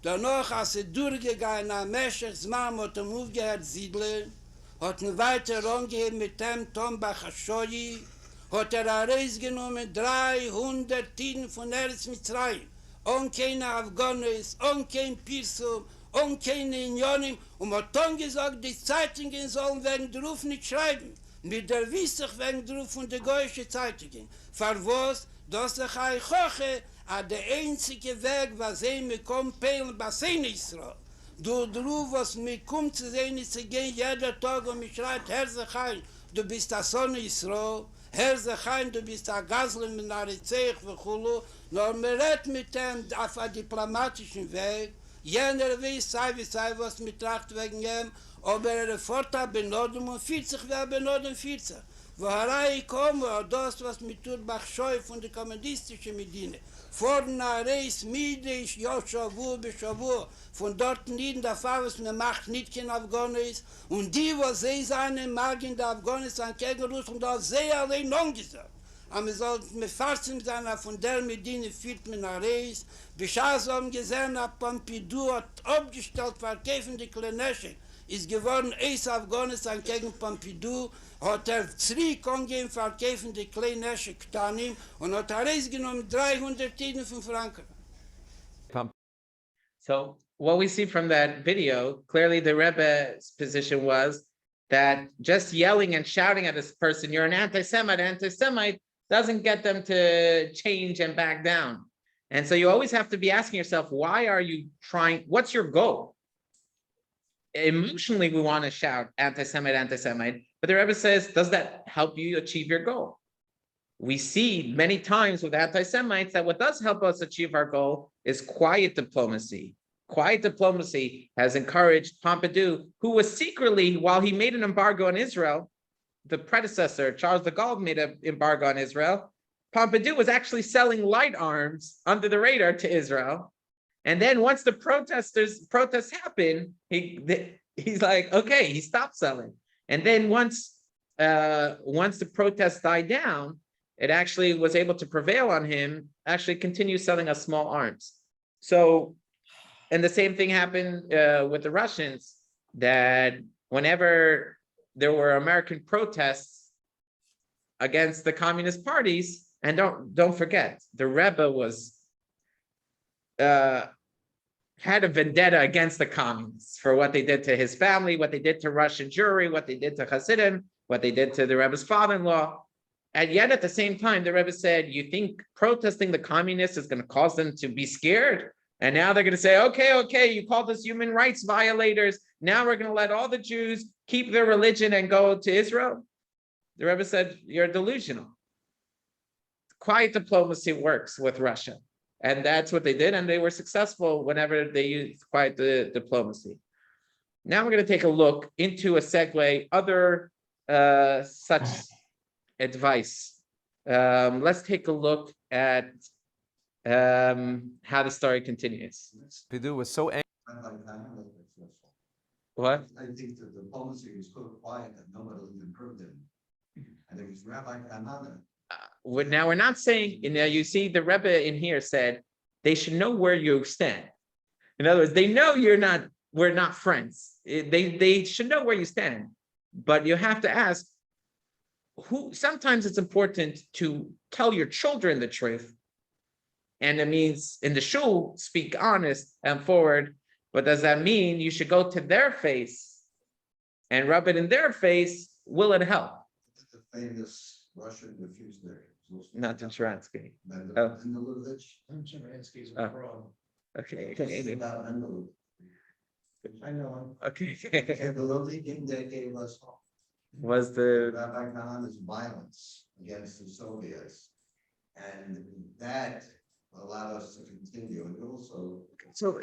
Danach, als er durchgegangen am Meschers Mann hat er aufgehört Siedler, hat ihn weiter angeheben mit dem Tom Bachashoi, hat er herausgenommen 300 Tiden von Eretz Mitzrayim, und keine Afghanis, und kein Pirsum, und keine Unionen, und hat dann gesagt, die Zeitungen sollen wegen der Ruf nicht schreiben, mit der Wissig wegen der Ruf von der Goyische Zeitungen. Für was? Dass ich euch hoche, der einzige Weg, was mir kommt, peilen, was Israel. Du, was mir kommt zu sehen, ist zu gehen, jeder Tag, und mich schreit, Herr Zechain, du bist der Sonne Israel, Herr Zechain, du bist der Gazlen mit einer Zeich, nur man redet mit dem auf einem diplomatischen Weg, jener weiß, sei, was mir tracht wegen ihm, aber Vorteil benodem und 40, wer benodem 40. Woher ich komme, das, was mir tut, Bachscheu von der kommunistischen Medine. Vorne Reis, Miedisch, Joschavu, Beschavu, von dort in der Fall, was mir macht, nicht kein Afghanis. Und die, was sie seien, mag in der Afghanistan gegen Russland, das sie allein noch gesagt. Aber wir sollten mit Farsen sein, von der Medine führt mir nach Reis. Bescheid haben gesehen, Pompidou hat abgestellt, verkaufen die Klenesche. Ist geworden, Eis Afghanistan gegen Pompidou, hat zurückgehen, verkaufen die kleinen Ktanim und hat rausgenommen 300 Tiden von Franken. So what we see from that video, clearly the Rebbe's position was that just yelling and shouting at this person, you're an anti-Semite, doesn't get them to change and back down. And so you always have to be asking yourself, why are you trying, what's your goal? Emotionally, we want to shout anti-Semite, but the Rebbe says, does that help you achieve your goal? We see many times with anti-Semites that what does help us achieve our goal is quiet diplomacy. Quiet diplomacy has encouraged Pompidou, who was secretly, while he made an embargo on Israel, the predecessor, Charles de Gaulle, made an embargo on Israel. Pompidou was actually selling light arms under the radar to Israel. And then once the protests happened, he's like, okay, he stopped selling. And then once the protests died down, it actually was able to prevail on him, actually continue selling us small arms. So, and the same thing happened with the Russians, that whenever there were American protests against the communist parties, and don't forget, the Rebbe was had a vendetta against the communists for what they did to his family, what they did to Russian Jewry, what they did to Hasidim, what they did to the Rebbe's father-in-law. And yet at the same time, the Rebbe said, you think protesting the communists is going to cause them to be scared? And now they're going to say, okay, you called us human rights violators. Now we're going to let all the Jews keep their religion and go to Israel. The Rebbe said, you're delusional. Quiet diplomacy works with Russia. And that's what they did. And they were successful whenever they used quiet diplomacy. Now we're going to take a look into a segue, other such advice. Let's take a look at how the story continues. Pompidou was so angry. What? I think the diplomacy was so quiet that nobody even heard them. And it was Rabbi Hanukkah. Now we're not saying, you see the Rebbe in here said, they should know where you stand. In other words, they know we're not friends. They should know where you stand. But you have to ask, sometimes it's important to tell your children the truth. And it means in the shul, speak honest and forward. But does that mean you should go to their face and rub it in their face? Will it help? The famous Russian diffuser. Not in Sharansky. Oh. Okay. I know. Okay. And the only thing that gave us hope. Was the, Rabbi Kahan's violence against the Soviets. And that allowed us to continue and also. so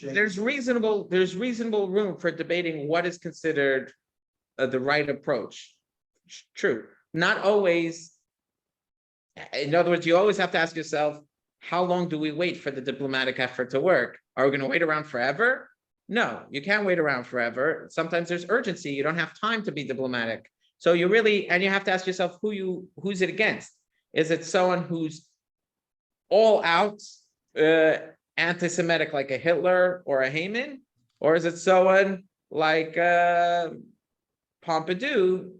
there's reasonable room for debating what is considered the right approach. True, not always. In other words, you always have to ask yourself, how long do we wait for the diplomatic effort to work? Are we going to wait around forever? No, you can't wait around forever. Sometimes there's urgency. You don't have time to be diplomatic. So you really, and you have to ask yourself who's it against? Is it someone who's all out anti-Semitic like a Hitler or a Haman? Or is it someone like Pompidou,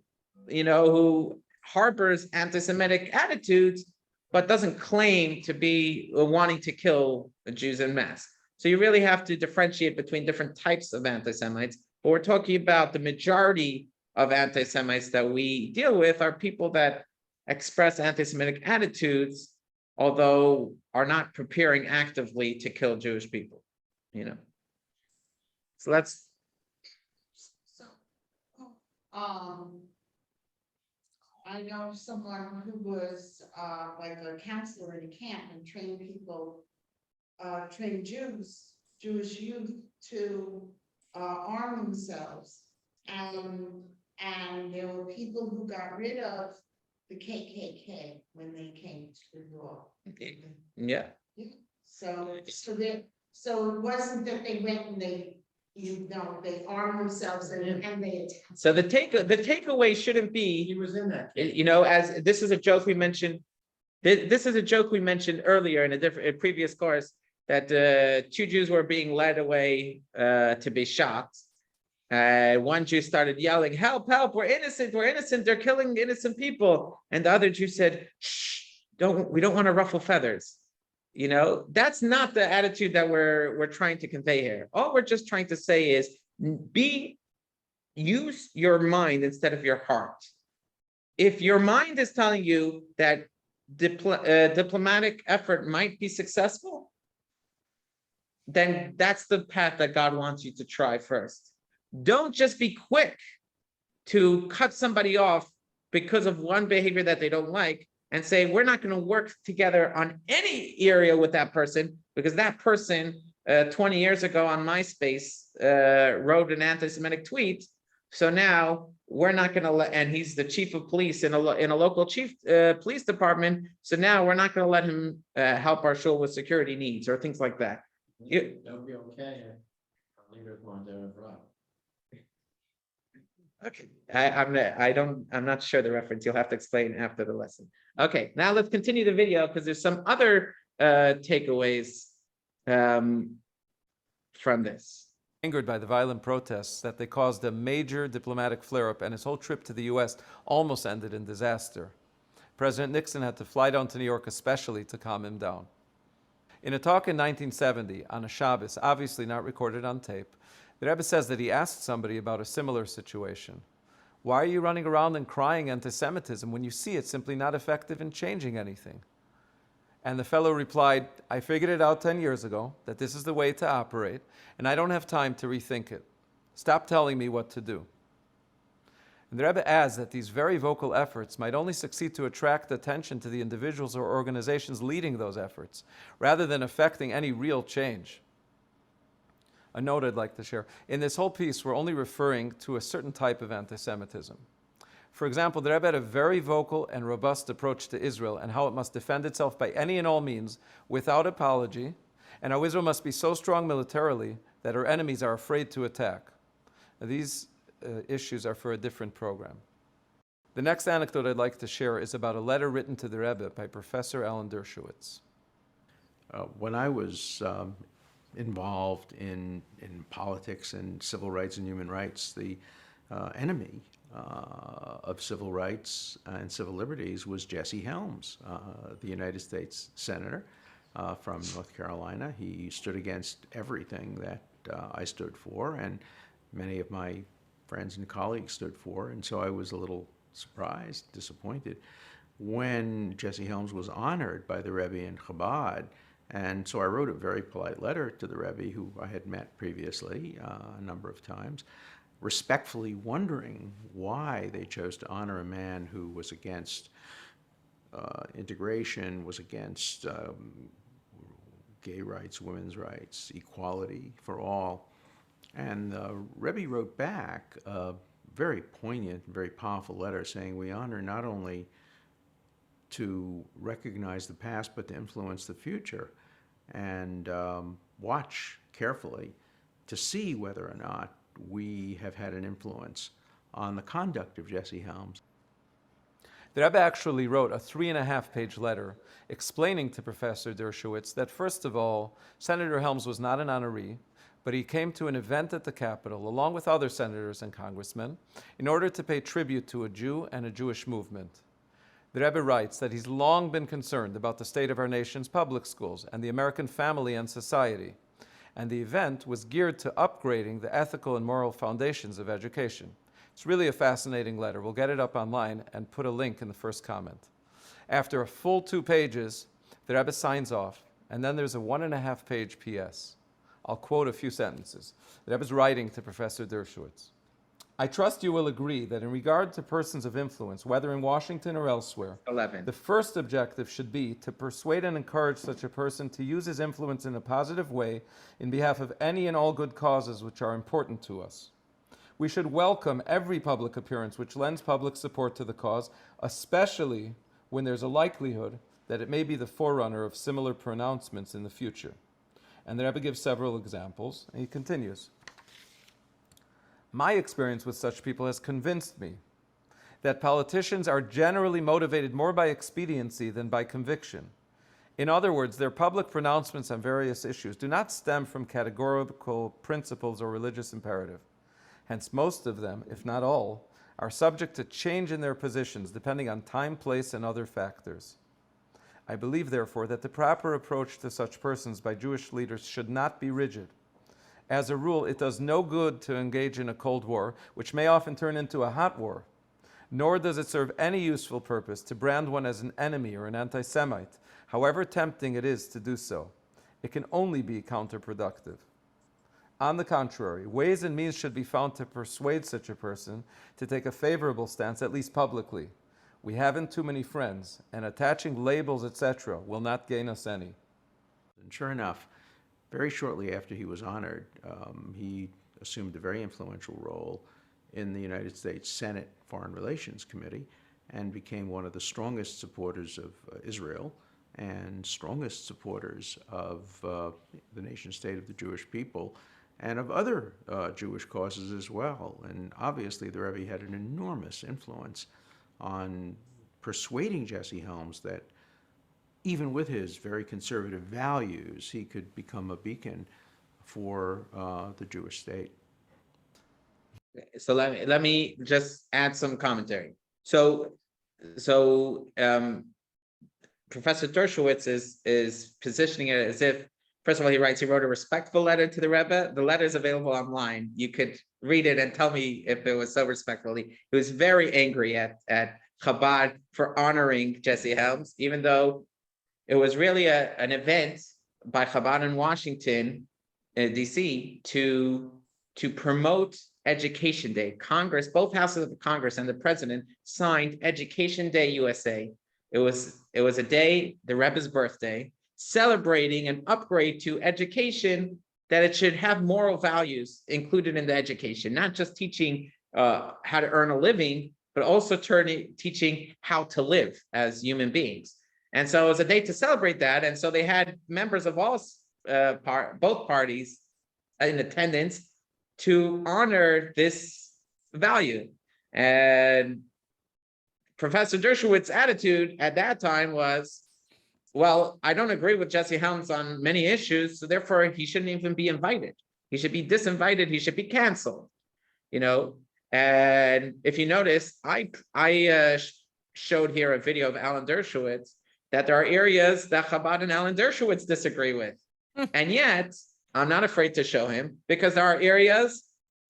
who harbors anti-Semitic attitudes, but doesn't claim to be wanting to kill the Jews en masse? So you really have to differentiate between different types of anti-Semites. But we're talking about the majority of anti-Semites that we deal with are people that express anti-Semitic attitudes, although are not preparing actively to kill Jewish people. So let's. I know someone who was like a counselor in a camp and trained people, trained Jewish youth to arm themselves. And there were people who got rid of the KKK when they came to New York. Yeah. So it wasn't that they went and they armed themselves and they attacked. So the takeaway shouldn't be, He was in that. as this is a joke we mentioned. This is a joke we mentioned earlier in a previous course, that two Jews were being led away to be shot. One Jew started yelling, "Help, help, we're innocent, they're killing innocent people." And the other Jew said, "Shh, we don't want to ruffle feathers." That's not the attitude that we're trying to convey here. All we're just trying to say is use your mind instead of your heart. If your mind is telling you that diplomatic effort might be successful, then that's the path that God wants you to try first. Don't just be quick to cut somebody off because of one behavior that they don't like and say, we're not going to work together on any area with that person because that person 20 years ago on MySpace wrote an anti-Semitic tweet. So now we're not going to let, and he's the chief of police in a local police department. So now we're not going to let him help our shul with security needs or things like that. That'll be okay. Leaders want to interrupt. Okay, I'm not sure the reference. You'll have to explain after the lesson. Okay, now let's continue the video because there's some other takeaways from this. Angered by the violent protests that they caused a major diplomatic flare-up, and his whole trip to the U.S. almost ended in disaster. President Nixon had to fly down to New York especially to calm him down. In a talk in 1970 on a Shabbos, obviously not recorded on tape, the Rebbe says that he asked somebody about a similar situation. Why are you running around and crying anti-Semitism when you see it's simply not effective in changing anything? And the fellow replied, I figured it out 10 years ago, that this is the way to operate, and I don't have time to rethink it. Stop telling me what to do. And the Rebbe adds that these very vocal efforts might only succeed to attract attention to the individuals or organizations leading those efforts, rather than affecting any real change. A note I'd like to share. In this whole piece, we're only referring to a certain type of anti-Semitism. For example, the Rebbe had a very vocal and robust approach to Israel and how it must defend itself by any and all means without apology, and how Israel must be so strong militarily that her enemies are afraid to attack. Now, these issues are for a different program. The next anecdote I'd like to share is about a letter written to the Rebbe by Professor Alan Dershowitz. When I was involved in politics and civil rights and human rights, the enemy of civil rights and civil liberties was Jesse Helms, the United States Senator from North Carolina. He stood against everything that I stood for, and many of my friends and colleagues stood for, and so I was a little surprised, disappointed, when Jesse Helms was honored by the Rebbe in Chabad And so I wrote a very polite letter to the Rebbe, who I had met previously a number of times, respectfully wondering why they chose to honor a man who was against integration, was against gay rights, women's rights, equality for all. And Rebbe wrote back a very poignant, very powerful letter saying, we honor not only to recognize the past, but to influence the future, and watch carefully to see whether or not we have had an influence on the conduct of Jesse Helms. The Rebbe actually wrote a 3.5-page letter explaining to Professor Dershowitz that, first of all, Senator Helms was not an honoree, but he came to an event at the Capitol along with other senators and congressmen in order to pay tribute to a Jew and a Jewish movement. The Rebbe writes that he's long been concerned about the state of our nation's public schools and the American family and society, and the event was geared to upgrading the ethical and moral foundations of education. It's really a fascinating letter. We'll get it up online and put a link in the first comment. After a full 2 pages, the Rebbe signs off, and then there's a 1.5-page PS. I'll quote a few sentences. The Rebbe is writing to Professor Dershowitz. I trust you will agree that in regard to persons of influence, whether in Washington or elsewhere, 11. the first objective should be to persuade and encourage such a person to use his influence in a positive way in behalf of any and all good causes which are important to us. We should welcome every public appearance which lends public support to the cause, especially when there's a likelihood that it may be the forerunner of similar pronouncements in the future. And the Rebbe gives several examples, and he continues. My experience with such people has convinced me that politicians are generally motivated more by expediency than by conviction. In other words, their public pronouncements on various issues do not stem from categorical principles or religious imperative. Hence, most of them, if not all, are subject to change in their positions depending on time, place, and other factors. I believe, therefore, that the proper approach to such persons by Jewish leaders should not be rigid. As a rule, it does no good to engage in a cold war, which may often turn into a hot war, nor does it serve any useful purpose to brand one as an enemy or an anti-Semite, however tempting it is to do so. It can only be counterproductive. On the contrary, ways and means should be found to persuade such a person to take a favorable stance, at least publicly. We haven't too many friends, and attaching labels, etc., will not gain us any. And sure enough, very shortly after he was honored, he assumed a very influential role in the United States Senate Foreign Relations Committee and became one of the strongest supporters of Israel and strongest supporters of the nation state of the Jewish people and of other Jewish causes as well. And obviously the Rebbe had an enormous influence on persuading Jesse Helms that even with his very conservative values, he could become a beacon for the Jewish state. So let me just add some commentary. So Professor Dershowitz is positioning it as if, first of all, he wrote a respectful letter to the Rebbe. The letter is available online. You could read it and tell me if it was so respectful. He was very angry at Chabad for honoring Jesse Helms, even though it was really an event by Chabad in Washington, DC, to promote Education Day. Congress, both houses of Congress and the president signed Education Day USA. It was a day, the Rebbe's birthday, celebrating an upgrade to education, that it should have moral values included in the education, not just teaching how to earn a living, but also teaching how to live as human beings. And so it was a day to celebrate that. And so they had members of both parties in attendance to honor this value. And Professor Dershowitz's attitude at that time was, well, I don't agree with Jesse Helms on many issues, so therefore he shouldn't even be invited. He should be disinvited. He should be canceled, And if you notice, I showed here a video of Alan Dershowitz, that there are areas that Chabad and Alan Dershowitz disagree with. And yet, I'm not afraid to show him, because there are areas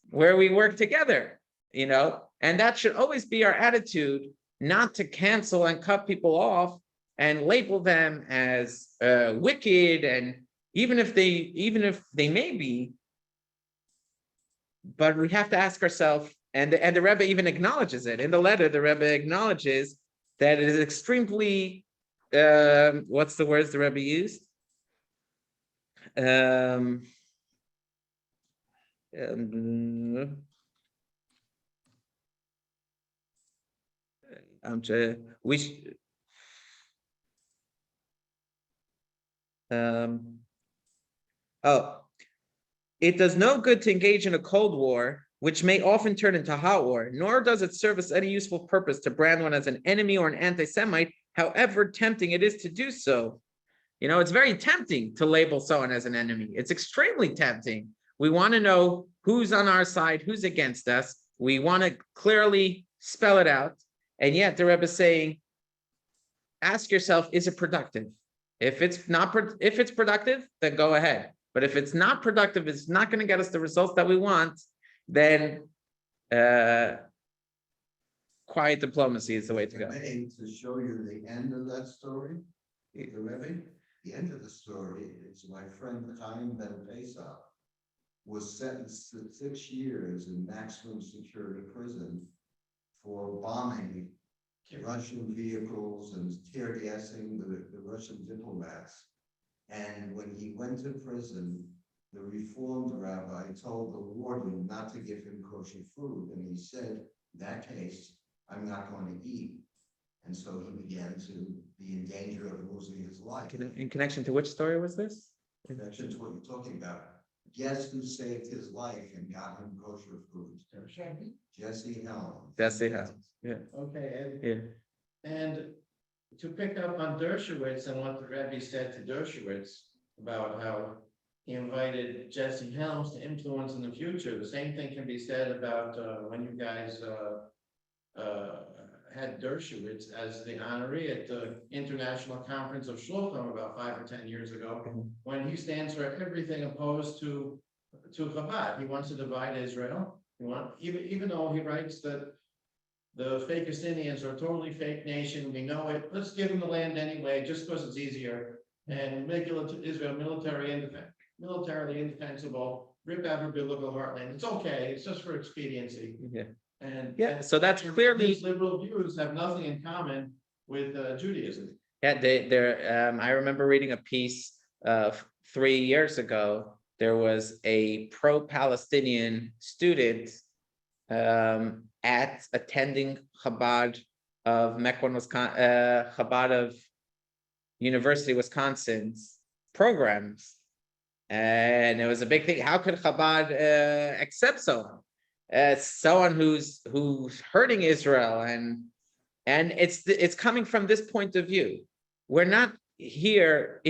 where we work together, and that should always be our attitude, not to cancel and cut people off and label them as wicked, and even if they may be, but we have to ask ourselves, and the Rebbe even acknowledges it in the letter. The Rebbe acknowledges that it is extremely, what's the words the Rebbe used? It does no good to engage in a cold war, which may often turn into hot war, nor does it serve us any useful purpose to brand one as an enemy or an anti-Semite, however tempting it is to do so. You know, it's very tempting to label someone as an enemy. It's extremely tempting. We want to know who's on our side, who's against us. We want to clearly spell it out. And yet the Rebbe is saying, ask yourself, is it productive? If it's productive, then go ahead. But if it's not productive, it's not going to get us the results that we want, then quiet diplomacy is the way to go. To show you the end of that story, the Rebbe, the end of the story is my friend Chaim Ben Pesach was sentenced to 6 years in maximum security prison for bombing Russian vehicles and tear gassing the Russian diplomats. And when he went to prison, the Reformed rabbi told the warden not to give him kosher food. And he said, in that case, I'm not going to eat. And so he began to be in danger of losing his life. In connection to which story was this? In connection to what you're talking about. Guess who saved his life and got him kosher food? Jesse Helms. Jesse Helms, yeah. Okay, and to pick up on Dershowitz and what the Rebbe said to Dershowitz about how he invited Jesse Helms to influence in the future, the same thing can be said about when you guys had Dershowitz as the honoree at the International Conference of Shulchan about 5 or 10 years ago, when he stands for everything opposed to Chabad. He wants to divide Israel. Even though he writes that the fakest Indians are a totally fake nation, we know it. Let's give them the land anyway, just because it's easier, and make Israel militarily indefensible, rip out her biblical heartland. It's okay. It's just for expediency. Yeah. And so that's clearly these liberal views have nothing in common with Judaism. Yeah, I remember reading a piece 3 years ago. There was a pro-Palestinian student at attending Chabad of Mequon, Wisconsin, Chabad of University of Wisconsin's programs, and it was a big thing. How could Chabad accept someone who's hurting Israel, and it's coming from this point of view. We're not here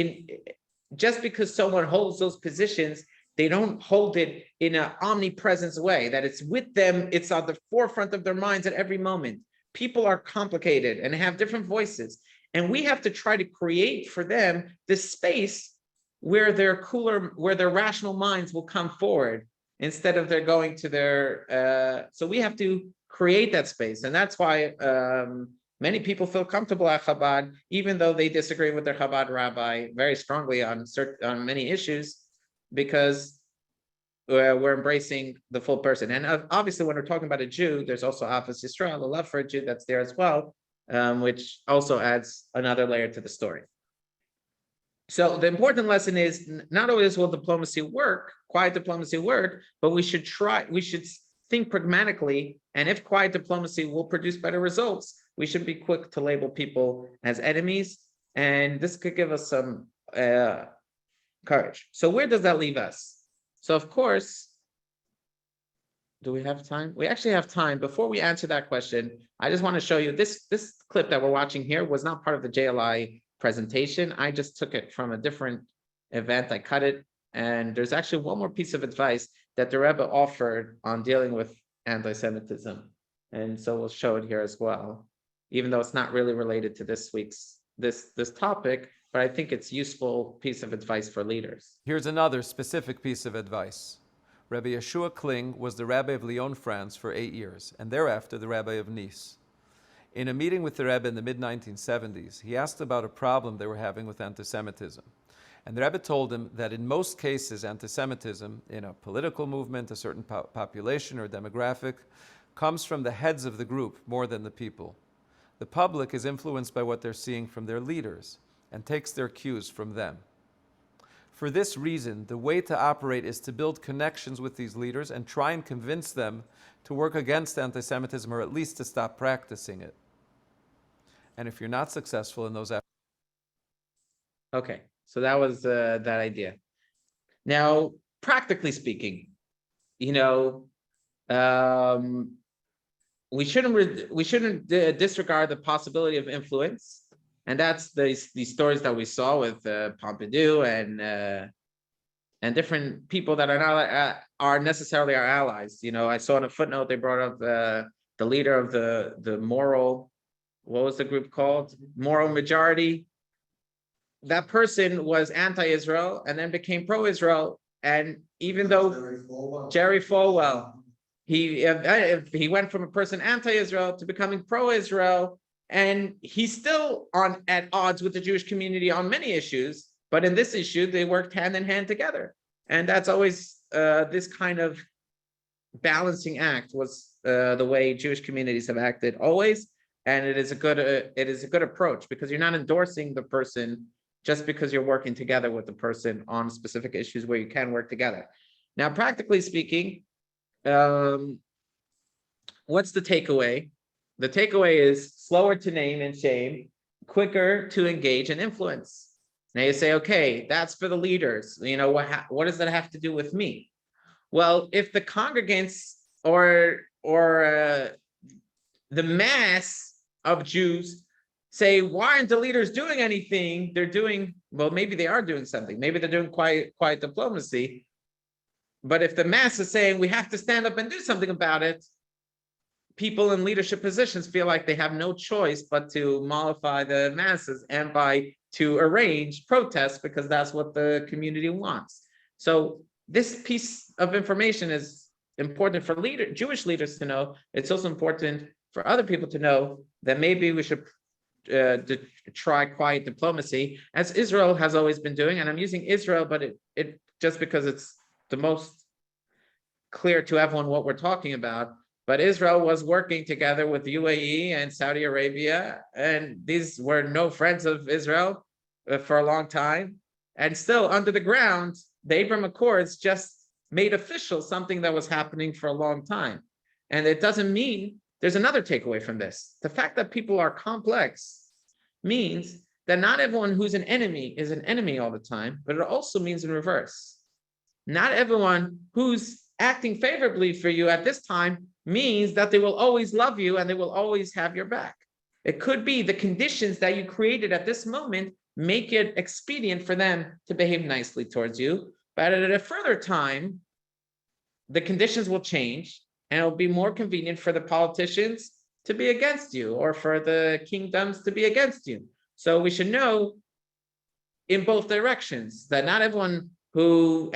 just because someone holds those positions, they don't hold it in an omnipresence way, that it's with them, it's on the forefront of their minds at every moment. People are complicated and have different voices, and we have to try to create for them this space where their rational minds will come forward instead of they're going to their, so we have to create that space. And that's why many people feel comfortable at Chabad, even though they disagree with their Chabad rabbi very strongly on many issues, because we're embracing the full person. And obviously, when we're talking about a Jew, there's also Avos Yisrael, a love for a Jew that's there as well, which also adds another layer to the story. So the important lesson is not always will diplomacy work, quiet diplomacy work, but we should think pragmatically. And if quiet diplomacy will produce better results, we should be quick to label people as enemies. And this could give us some courage. So where does that leave us? So of course, do we have time? We actually have time. Before we answer that question, I just want to show you this clip that we're watching here was not part of the JLI presentation. I just took it from a different event. I cut it, and there's actually one more piece of advice that the Rebbe offered on dealing with anti-Semitism, and so we'll show it here as well, even though it's not really related to this week's this topic, but I think it's a useful piece of advice for leaders. Here's another specific piece of advice. Rabbi Yeshua Kling was the rabbi of Lyon, France for 8 years, and thereafter the rabbi of Nice. In a meeting with the Rebbe in the mid-1970s, he asked about a problem they were having with anti-Semitism. And the Rebbe told him that in most cases, anti-Semitism in a political movement, a certain population or demographic, comes from the heads of the group more than the people. The public is influenced by what they're seeing from their leaders and takes their cues from them. For this reason, the way to operate is to build connections with these leaders and try and convince them to work against anti-Semitism or at least to stop practicing it. And if you're not successful in those efforts, Okay, so that was that idea. Now, practically speaking, you know, we shouldn't disregard the possibility of influence, and that's these stories that we saw with Pompidou and different people that are not are necessarily our allies. You know, I saw in a footnote they brought up the leader of the moral, what was the group called? Moral Majority. That person was anti-Israel and then became pro-Israel. And even though Jerry Falwell, he went from a person anti-Israel to becoming pro-Israel, and he's still at odds with the Jewish community on many issues. But in this issue, they worked hand in hand together. And that's always this kind of balancing act was the way Jewish communities have acted always. And it is a good approach, because you're not endorsing the person just because you're working together with the person on specific issues where you can work together. Now, practically speaking, what's the takeaway? The takeaway is slower to name and shame, quicker to engage and influence. Now you say, okay, that's for the leaders. You know, what does that have to do with me? Well, if the congregants or the mass of Jews say, why aren't the leaders doing anything? They're doing, well, maybe they are doing something. Maybe they're doing quiet diplomacy. But if the mass is saying we have to stand up and do something about it, people in leadership positions feel like they have no choice but to mollify the masses and to arrange protests, because that's what the community wants. So this piece of information is important for Jewish leaders to know. It's also important for other people to know that maybe we should try quiet diplomacy, as Israel has always been doing. And I'm using Israel, but it just because it's the most clear to everyone what we're talking about. But Israel was working together with the UAE and Saudi Arabia, and these were no friends of Israel for a long time. And still, under the ground, the Abraham Accords just made official something that was happening for a long time. And it doesn't mean, there's another takeaway from this. The fact that people are complex means that not everyone who's an enemy is an enemy all the time, but it also means in reverse. Not everyone who's acting favorably for you at this time means that they will always love you and they will always have your back. It could be the conditions that you created at this moment make it expedient for them to behave nicely towards you. But at a further time, the conditions will change and it'll be more convenient for the politicians to be against you or for the kingdoms to be against you. So we should know in both directions that not everyone who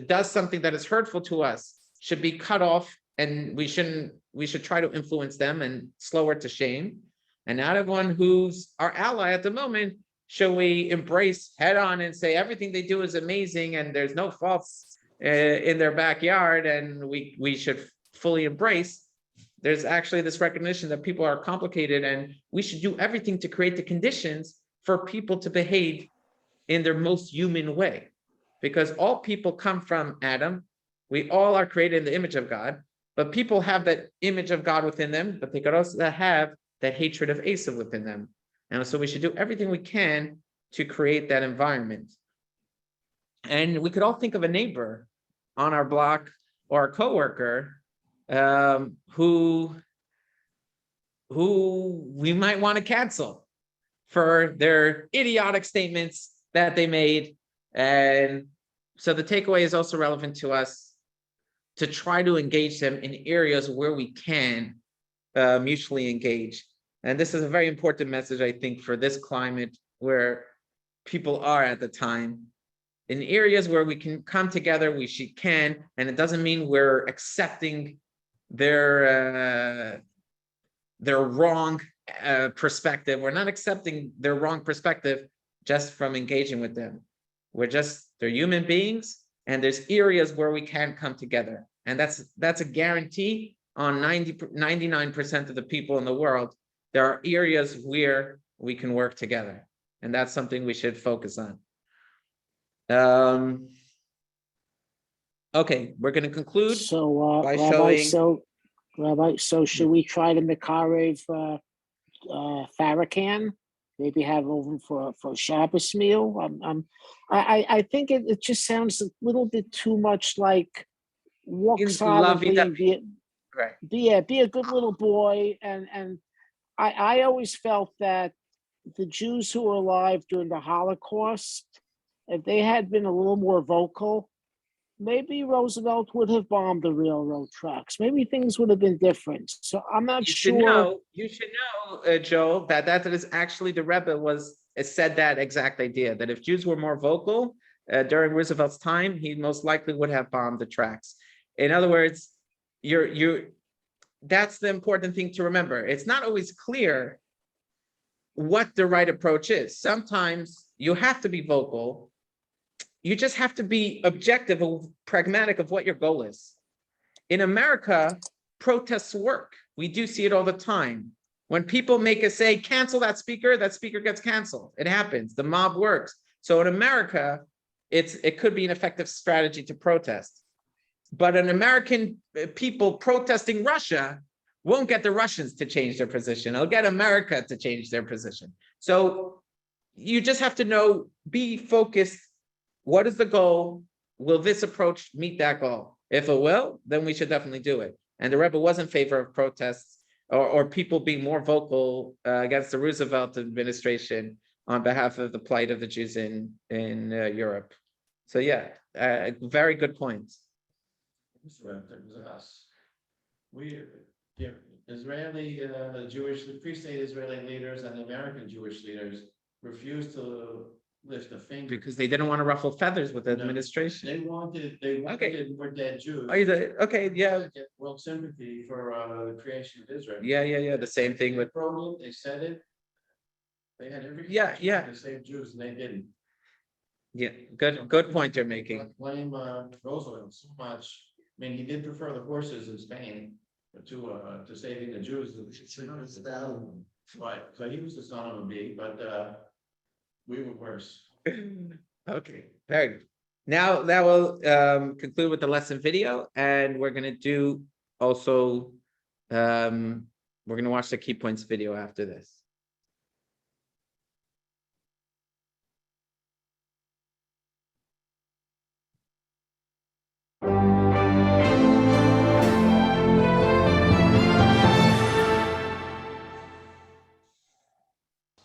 does something that is hurtful to us should be cut off, and we should try to influence them and slower to shame. And not everyone who's our ally at the moment should we embrace head on and say everything they do is amazing and there's no faults in their backyard, and we should fully embrace. There's actually this recognition that people are complicated, and we should do everything to create the conditions for people to behave in their most human way, because all people come from Adam. We all are created in the image of God, but people have that image of God within them, but they could also have that hatred of Esav within them. And so we should do everything we can to create that environment. And we could all think of a neighbor on our block or a coworker who we might want to cancel for their idiotic statements that they made. And so the takeaway is also relevant to us to try to engage them in areas where we can mutually engage. And this is a very important message, I think, for this climate where people are at the time. In areas where we can come together, we can, and it doesn't mean we're accepting their wrong perspective. We're not accepting their wrong perspective just from engaging with them. They're human beings, and there's areas where we can come together. And that's a guarantee on 99% of the people in the world. There are areas where we can work together. And that's something we should focus on. Okay, we're going to conclude. So, by Rabbi, so should we try to Makarev Farrakhan? Maybe have over for a Shabbos meal. I think it just sounds a little bit too much like walk solidly and be a good little boy. And I always felt that the Jews who were alive during the Holocaust, if they had been a little more vocal, maybe Roosevelt would have bombed the railroad tracks. Maybe things would have been different. So I'm not sure. You should know, Joe, that is actually the Rebbe said that exact idea, that if Jews were more vocal during Roosevelt's time, he most likely would have bombed the tracks. In other words, that's the important thing to remember. It's not always clear what the right approach is. Sometimes you have to be vocal. You just have to be objective and pragmatic of what your goal is. In America, protests work. We do see it all the time. When people make us say, cancel that speaker gets canceled. It happens. The mob works. So in America, it could be an effective strategy to protest. But an American people protesting Russia won't get the Russians to change their position. It'll get America to change their position. So you just have to know, be focused. What is the goal? Will this approach meet that goal? If it will, then we should definitely do it. And the Rebbe was in favor of protests or people being more vocal against the Roosevelt administration on behalf of the plight of the Jews in Europe. So yeah, very good point. Israeli Jewish, the pre-state Israeli leaders and the American Jewish leaders refused to lift a finger because they didn't want to ruffle feathers with the administration. They wanted more dead Jews. Okay, yeah. To get world sympathy for the creation of Israel. Yeah. The same thing with. They said it. They had every to save Jews, and they didn't. Yeah, good point you're making. Blame Roosevelt so much. I mean, he did prefer the horses in Spain to saving the Jews. Right. So he was the son of a bee, but we were worse. Okay, very good. Now that will conclude with the lesson video, and we're gonna do also we're gonna watch the key points video after this.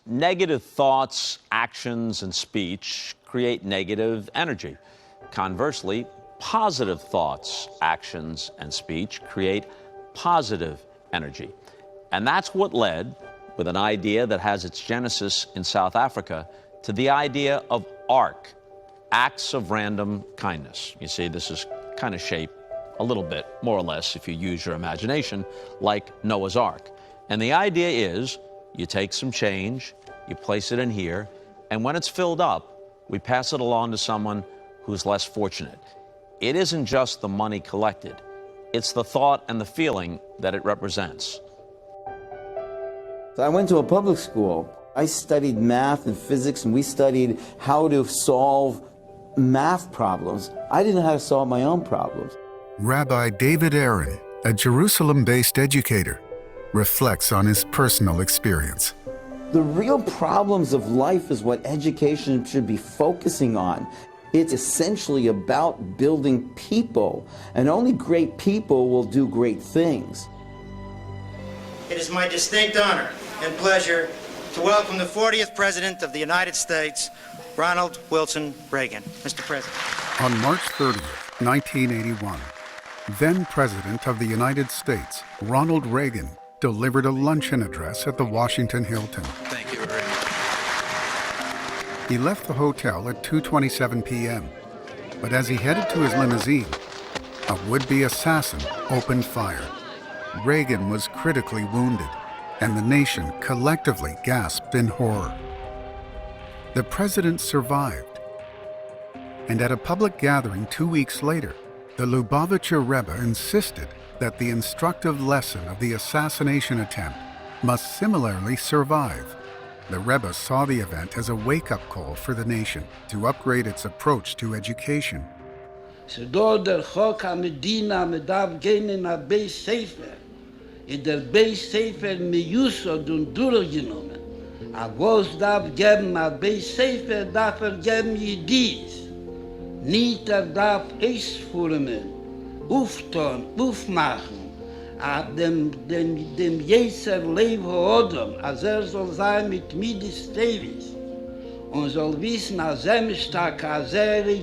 Negative thoughts, actions, and speech create negative energy. Conversely, positive thoughts, actions, and speech create positive energy. And that's what led, with an idea that has its genesis in South Africa, to the idea of ARK, acts of random kindness. You see, this is kind of shaped a little bit, more or less, if you use your imagination, like Noah's Ark. And the idea is, you take some change, you place it in here, and when it's filled up, we pass it along to someone who's less fortunate. It isn't just the money collected, it's the thought and the feeling that it represents. So I went to a public school. I studied math and physics, and we studied how to solve math problems. I didn't know how to solve my own problems. Rabbi David Aaron, a Jerusalem-based educator, reflects on his personal experience. The real problems of life is what education should be focusing on. It's essentially about building people, and only great people will do great things. It is my distinct honor and pleasure to welcome the 40th President of the United States, Ronald Wilson Reagan. Mr. President. On March 30th, 1981, then President of the United States, Ronald Reagan, delivered a luncheon address at the Washington Hilton. Thank you very much. He left the hotel at 2:27 p.m., but as he headed to his limousine, a would-be assassin opened fire. Reagan was critically wounded, and the nation collectively gasped in horror. The president survived, and at a public gathering 2 weeks later, the Lubavitcher Rebbe insisted that the instructive lesson of the assassination attempt must similarly survive. The Rebbe saw the event as a wake-up call for the nation to upgrade its approach to education. So do der Chok ha-Medina me darf gehen in a Beis Sefer. In der Beis Sefer me Yusod und durchgenommen. A was darf geben a Beis Sefer darf geben Jidis. Nicht darf ausformen, aufton, aufmachen. Dem Jeser Leib Hodom, als soll sein mit Midis Tevis. Und soll wissen, als stark, als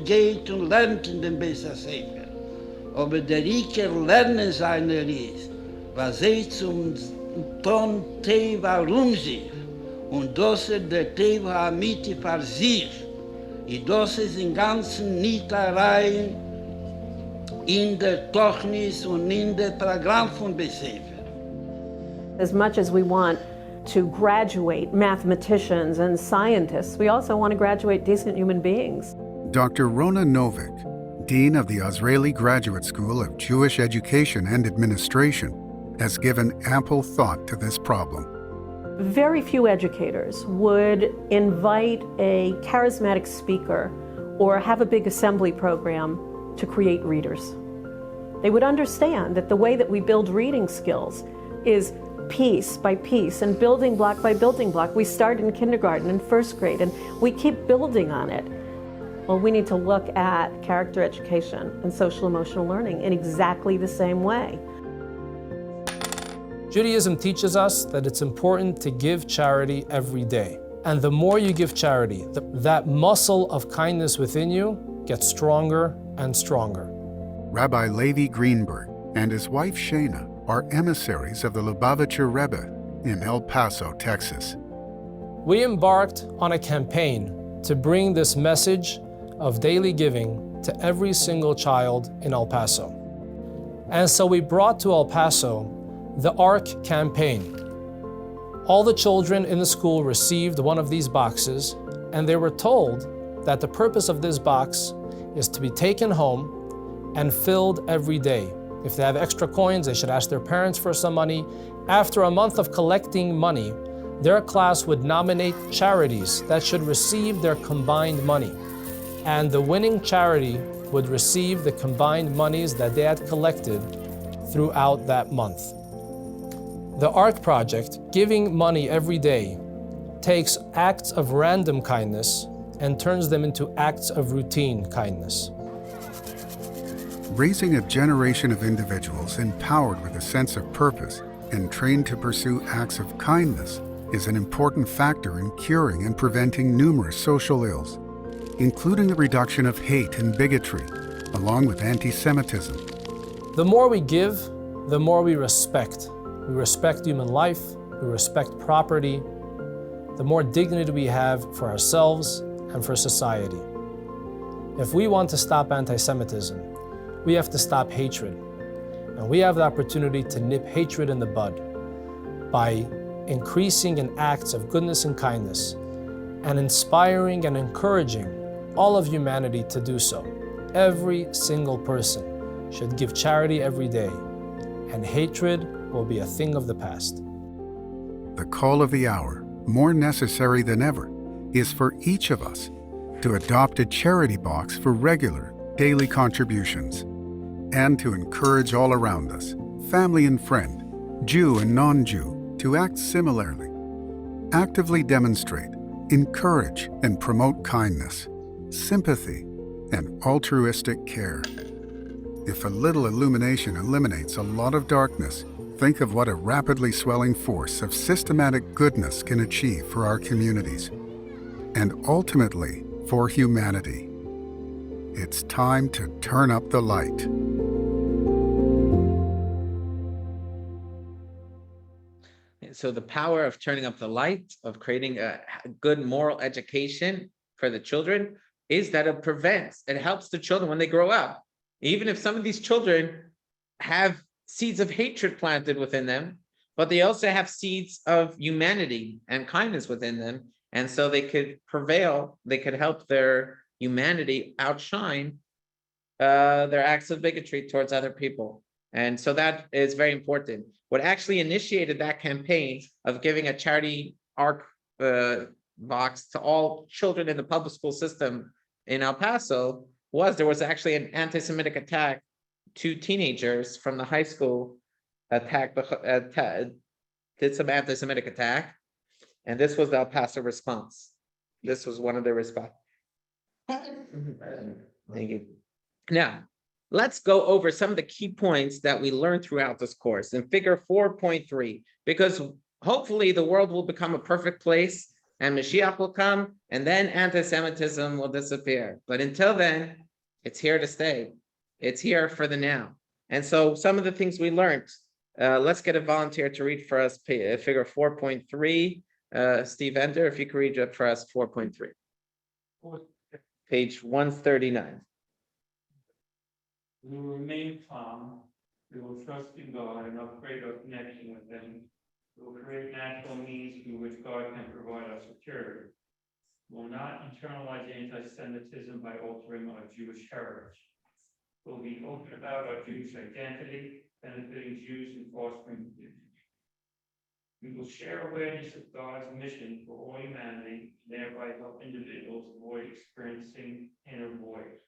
geht und lernt in dem Besser Sefer. Aber der Riker lernen seiner ist, was zum Ton Teva rum sich. Und das der Teva Amiti für sich. Und das in ganzen Nitereien in der Tochnis und in der Programm von Besefer. As much as we want to graduate mathematicians and scientists, we also want to graduate decent human beings. Dr. Rona Novick, Dean of the Israeli Graduate School of Jewish Education and Administration, has given ample thought to this problem. Very few educators would invite a charismatic speaker or have a big assembly program to create readers. They would understand that the way that we build reading skills is piece by piece and building block by building block. We start in kindergarten and first grade and we keep building on it. Well, we need to look at character education and social emotional learning in exactly the same way. Judaism teaches us that it's important to give charity every day. And the more you give charity, that muscle of kindness within you gets stronger and stronger. Rabbi Levi Greenberg and his wife Shana are emissaries of the Lubavitcher Rebbe in El Paso, Texas. We embarked on a campaign to bring this message of daily giving to every single child in El Paso. And so we brought to El Paso the Ark Campaign. All the children in the school received one of these boxes, and they were told that the purpose of this box is to be taken home and filled every day. If they have extra coins, they should ask their parents for some money. After a month of collecting money, their class would nominate charities that should receive their combined money. And the winning charity would receive the combined monies that they had collected throughout that month. The Ark Project, giving money every day, takes acts of random kindness and turns them into acts of routine kindness. Raising a generation of individuals empowered with a sense of purpose and trained to pursue acts of kindness is an important factor in curing and preventing numerous social ills, including the reduction of hate and bigotry, along with anti-Semitism. The more we give, the more we respect. We respect human life, we respect property, the more dignity we have for ourselves and for society. If we want to stop anti-Semitism, we have to stop hatred. And we have the opportunity to nip hatred in the bud by increasing in acts of goodness and kindness and inspiring and encouraging all of humanity to do so. Every single person should give charity every day, and hatred will be a thing of the past. The call of the hour, more necessary than ever, is for each of us to adopt a charity box for regular, daily contributions, and to encourage all around us, family and friend, Jew and non-Jew, to act similarly. Actively demonstrate, encourage, and promote kindness, sympathy, and altruistic care. If a little illumination eliminates a lot of darkness, think of what a rapidly swelling force of systematic goodness can achieve for our communities, and ultimately for humanity. It's time to turn up the light. So the power of turning up the light, of creating a good moral education for the children, is that it helps the children when they grow up. Even if some of these children have seeds of hatred planted within them, but they also have seeds of humanity and kindness within them. And so they could prevail, they could help their humanity outshine their acts of bigotry towards other people. And so that is very important. What actually initiated that campaign of giving a charity ark box to all children in the public school system in El Paso was there was actually an anti-Semitic attack. 2 teenagers from the high school did some anti-Semitic attack, and this was the El Paso response. This was one of the response. Thank you. Now, let's go over some of the key points that we learned throughout this course in figure 4.3, because hopefully the world will become a perfect place and Mashiach will come, and then anti-Semitism will disappear. But until then, it's here to stay. It's here for the now. And so some of the things we learned, let's get a volunteer to read for us figure 4.3. Steve Ender, if you could read it for us 4.3. Page 139. We will remain calm. We will trust in God and upgrade our connection with Him. We will create natural means through which God can provide us security. We will not internalize anti-Semitism by altering our Jewish heritage. We will be open about our Jewish identity, benefiting Jews and fostering community. We will share awareness of God's mission for all humanity, and thereby help individuals avoid experiencing inner void.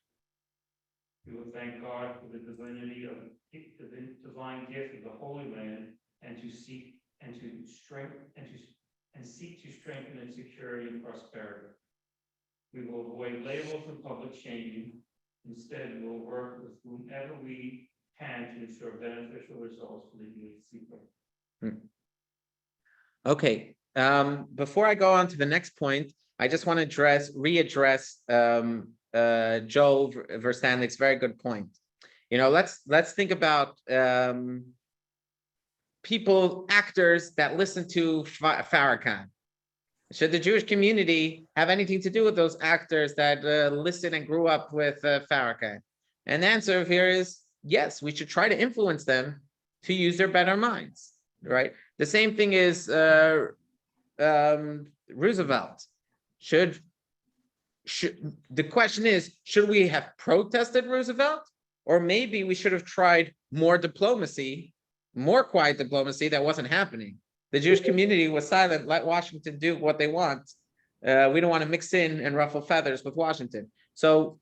We will thank God for the divinity of the divine gift of the Holy Land, and seek to strengthen its security and prosperity. We will avoid labels and public shaming. Instead, we will work with whomever we can to ensure beneficial results for the Jewish people. Okay, before I go on to the next point, I just want to readdress Joel Verstandik's very good point. You know, let's think about actors that listen to Farrakhan. Should the Jewish community have anything to do with those actors that listen and grew up with Farrakhan? And the answer here is yes, we should try to influence them to use their better minds, right? The same thing is Roosevelt. The question is, should we have protested Roosevelt? Or maybe we should have tried more diplomacy, more quiet diplomacy that wasn't happening. The Jewish community was silent, let Washington do what they want. We don't want to mix in and ruffle feathers with Washington. So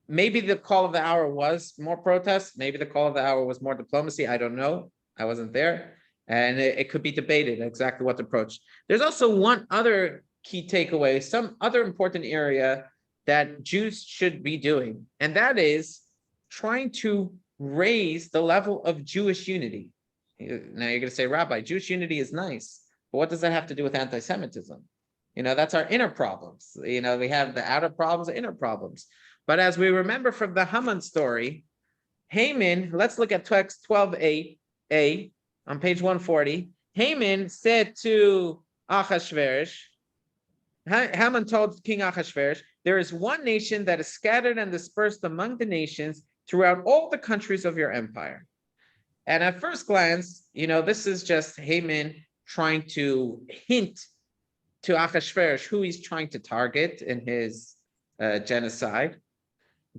maybe the call of the hour was more protests. Maybe the call of the hour was more diplomacy. I don't know. I wasn't there. And it could be debated exactly what approach. There's also one other key takeaway, some other important area that Jews should be doing, and that is trying to raise the level of Jewish unity. Now you're going to say, Rabbi, Jewish unity is nice, but what does that have to do with anti-Semitism? You know, that's our inner problems. You know, we have the outer problems, the inner problems. But as we remember from the Haman story, Haman, let's look at text 12a on page 140. Haman said to Achashverosh, Haman told King Achashverosh, there is one nation that is scattered and dispersed among the nations throughout all the countries of your empire. And at first glance, you know, this is just Haman trying to hint to Achashverosh who he's trying to target in his genocide.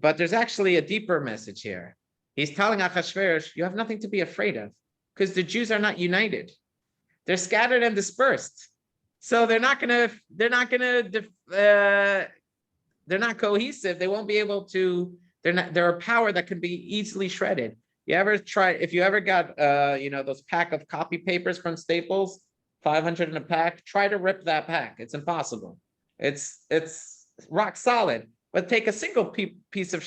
But there's actually a deeper message here. He's telling Achashverosh, you have nothing to be afraid of, because the Jews are not united. They're scattered and dispersed. So they're not cohesive. They won't be able to, they're a power that can be easily shredded. If you ever got those pack of copy papers from Staples, 500 in a pack, try to rip that pack. It's impossible. It's rock solid. But take a single piece of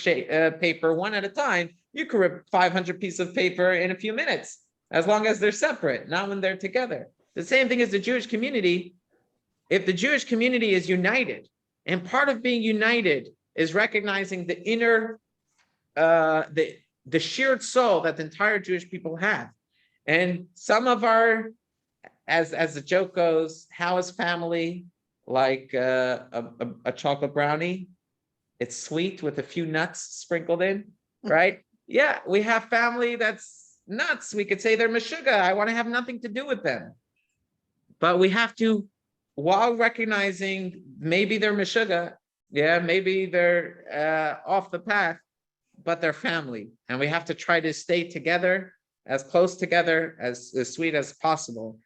paper one at a time, you could rip 500 pieces of paper in a few minutes, as long as they're separate, not when they're together. The same thing as the Jewish community. If the Jewish community is united, and part of being united is recognizing the inner, the shared soul that the entire Jewish people have. And some of our, as the joke goes, how is family like a chocolate brownie? It's sweet with a few nuts sprinkled in, right? Yeah, we have family that's nuts. We could say they're meshuga. I want to have nothing to do with them. But we have to, while recognizing maybe they're meshuga, yeah, maybe they're off the path, but they're family. And we have to try to stay together, as close together, as sweet as possible.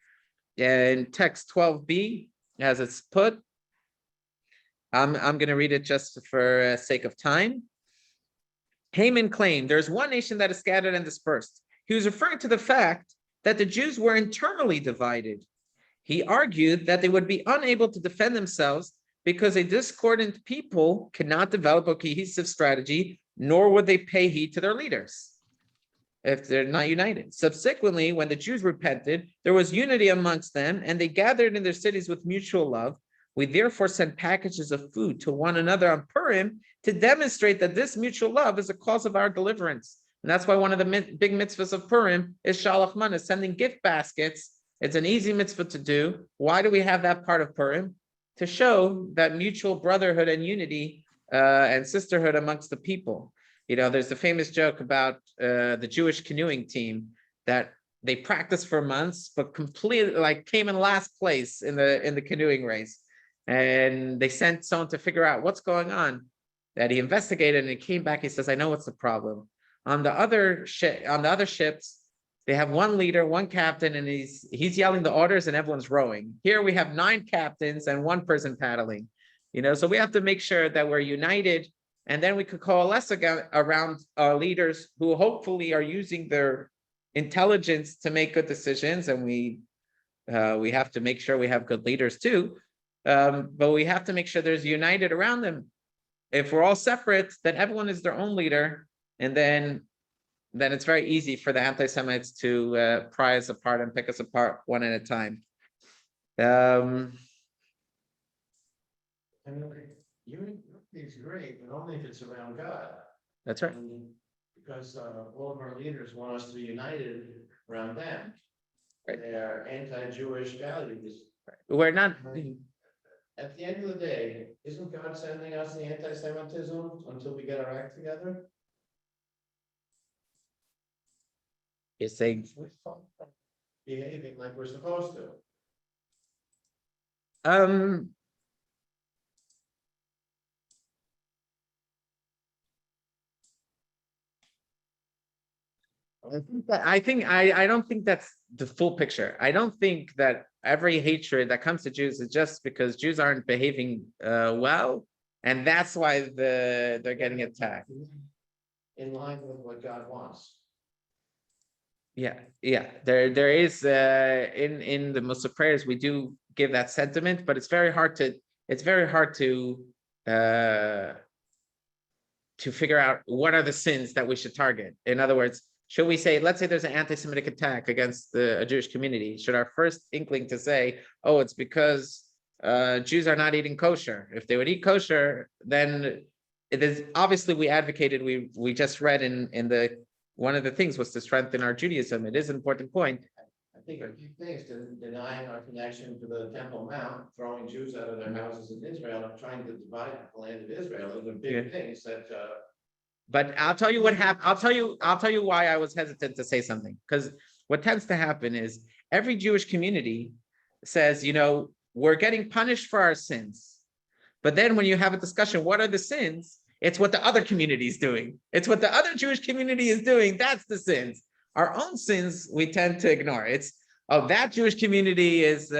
In text 12b, as it's put, I'm going to read it just for sake of time. Haman claimed there's one nation that is scattered and dispersed. He was referring to the fact that the Jews were internally divided. He argued that they would be unable to defend themselves because a discordant people cannot develop a cohesive strategy, nor would they pay heed to their leaders if they're not united. Subsequently, when the Jews repented, there was unity amongst them, and they gathered in their cities with mutual love. We therefore sent packages of food to one another on Purim to demonstrate that this mutual love is a cause of our deliverance. And that's why one of the big mitzvahs of Purim is shalach mana, sending gift baskets. It's an easy mitzvah to do. Why do we have that part of Purim? To show that mutual brotherhood and unity and sisterhood amongst the people. You know, there's the famous joke about the Jewish canoeing team that they practiced for months, but completely came in last place in the canoeing race. And they sent someone to figure out what's going on. That he investigated and he came back. He says, "I know what's the problem. On the other ships, they have one leader, one captain, and he's yelling the orders, and everyone's rowing. Here we have 9 captains and 1 person paddling. You know, so we have to make sure that we're united, and then we could coalesce around our leaders who hopefully are using their intelligence to make good decisions. And we have to make sure we have good leaders too, but we have to make sure there's united around them. If we're all separate, then everyone is their own leader, and then it's very easy for the anti-Semites to pry us apart and pick us apart one at a time." Unity is great, but only if it's around God. That's right. Because all of our leaders want us to be united around them. Right. They are anti-Jewish values. We're not. At the end of the day, isn't God sending us the anti-Semitism until we get our act together? You're saying Behaving like we're supposed to. I don't think that's the full picture. I don't think that every hatred that comes to Jews is just because Jews aren't behaving well, and that's why they're getting attacked. In line with what God wants. Yeah. There is in the Muslim prayers we do give that sentiment, but it's very hard to figure out what are the sins that we should target. In other words, should we say, let's say there's an anti-Semitic attack against a Jewish community, should our first inkling to say, oh, it's because Jews are not eating kosher? If they would eat kosher, then it is obviously we advocated, we just read in the one of the things was to strengthen our Judaism. It is an important point. I think a few things, denying our connection to the Temple Mount, throwing Jews out of their houses in Israel, and trying to divide the land of Israel. Those are big things that. But I'll tell you what happened. I'll tell you why I was hesitant to say something. Because what tends to happen is every Jewish community says, you know, we're getting punished for our sins. But then when you have a discussion, what are the sins? It's what the other community is doing. It's what the other Jewish community is doing. That's the sins. Our own sins, we tend to ignore. It's, oh, that Jewish community is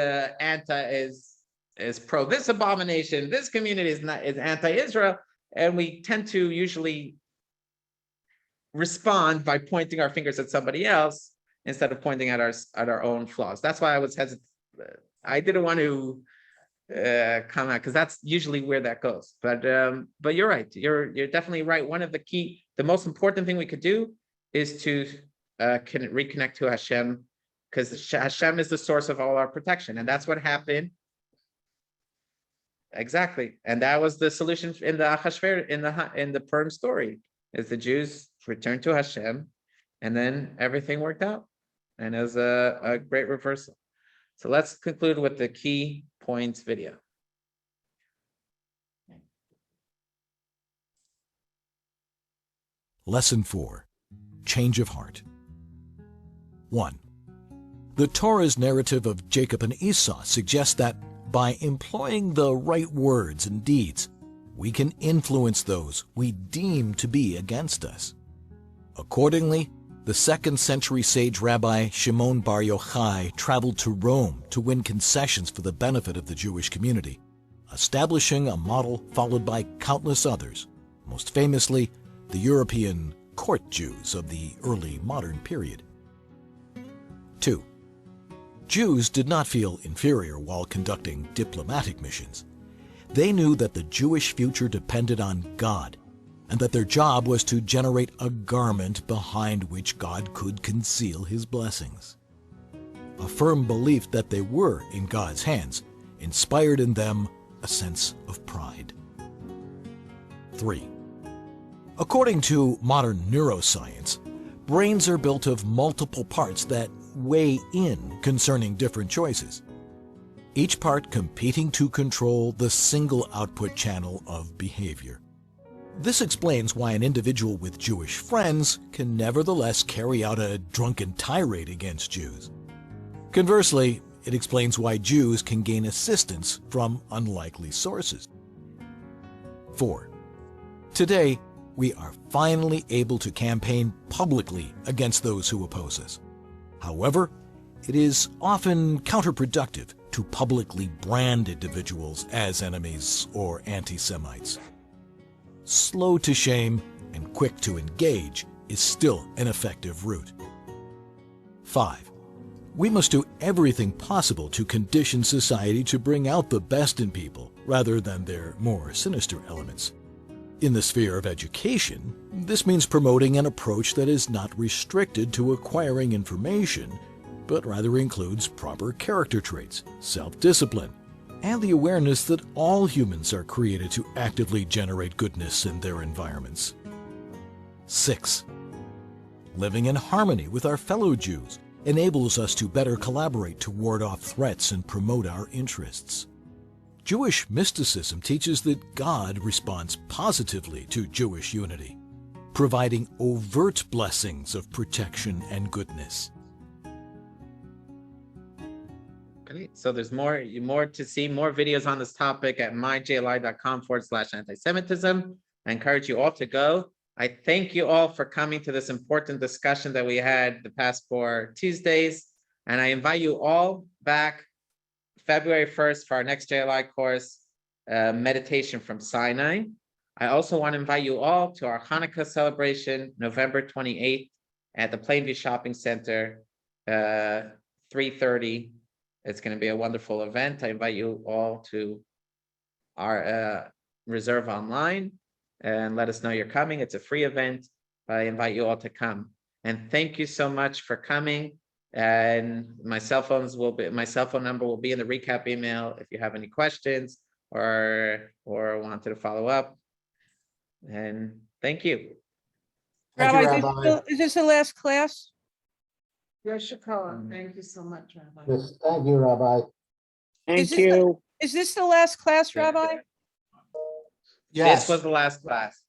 pro this abomination. This community is anti-Israel. And we tend to usually respond by pointing our fingers at somebody else instead of pointing at our own flaws. That's why I was hesitant. I didn't want to come out because that's usually where that goes. But you're right. You're definitely right. One of the most important thing we could do is to reconnect to Hashem, because Hashem is the source of all our protection, and that's what happened. Exactly, and that was the solution in the Achashver in the Purim story. Is the Jews returned to Hashem, and then everything worked out, and it was a great reversal. So let's conclude with the key points video. Lesson 4, Change of Heart. 1. The Torah's narrative of Jacob and Esau suggests that by employing the right words and deeds, we can influence those we deem to be against us. Accordingly, the 2nd century sage Rabbi Shimon Bar Yochai traveled to Rome to win concessions for the benefit of the Jewish community, establishing a model followed by countless others, most famously the European court Jews of the early modern period. 2. Jews did not feel inferior while conducting diplomatic missions. They knew that the Jewish future depended on God, and that their job was to generate a garment behind which God could conceal his blessings. A firm belief that they were in God's hands inspired in them a sense of pride. 3. According to modern neuroscience, brains are built of multiple parts that weigh in concerning different choices, each part competing to control the single output channel of behavior. This explains why an individual with Jewish friends can nevertheless carry out a drunken tirade against Jews. Conversely, it explains why Jews can gain assistance from unlikely sources. 4. Today, we are finally able to campaign publicly against those who oppose us. However, it is often counterproductive to publicly brand individuals as enemies or anti-Semites. Slow to shame and quick to engage is still an effective route. 5. We must do everything possible to condition society to bring out the best in people rather than their more sinister elements. In the sphere of education, this means promoting an approach that is not restricted to acquiring information, but rather includes proper character traits, self-discipline, and the awareness that all humans are created to actively generate goodness in their environments. 6. Living in harmony with our fellow Jews enables us to better collaborate to ward off threats and promote our interests. Jewish mysticism teaches that God responds positively to Jewish unity, providing overt blessings of protection and goodness. Okay, so there's more to see, more videos on this topic at myjli.com/antisemitism. I encourage you all to go. I thank you all for coming to this important discussion that we had the past 4 Tuesdays, and I invite you all back February 1st for our next JLI course, Meditation from Sinai. I also want to invite you all to our Hanukkah celebration, November 28th at the Plainview Shopping Center, 3:30. It's going to be a wonderful event. I invite you all to our reserve online and let us know you're coming. It's a free event. I invite you all to come. And thank you so much for coming. And my cell phone number will be in the recap email if you have any questions or wanted to follow up. And thank you. Rabbi, is this the last class? Yes, Shakala, thank you so much, Rabbi. Yes, thank you, Rabbi. Is this the last class, Rabbi? Yes. This was the last class.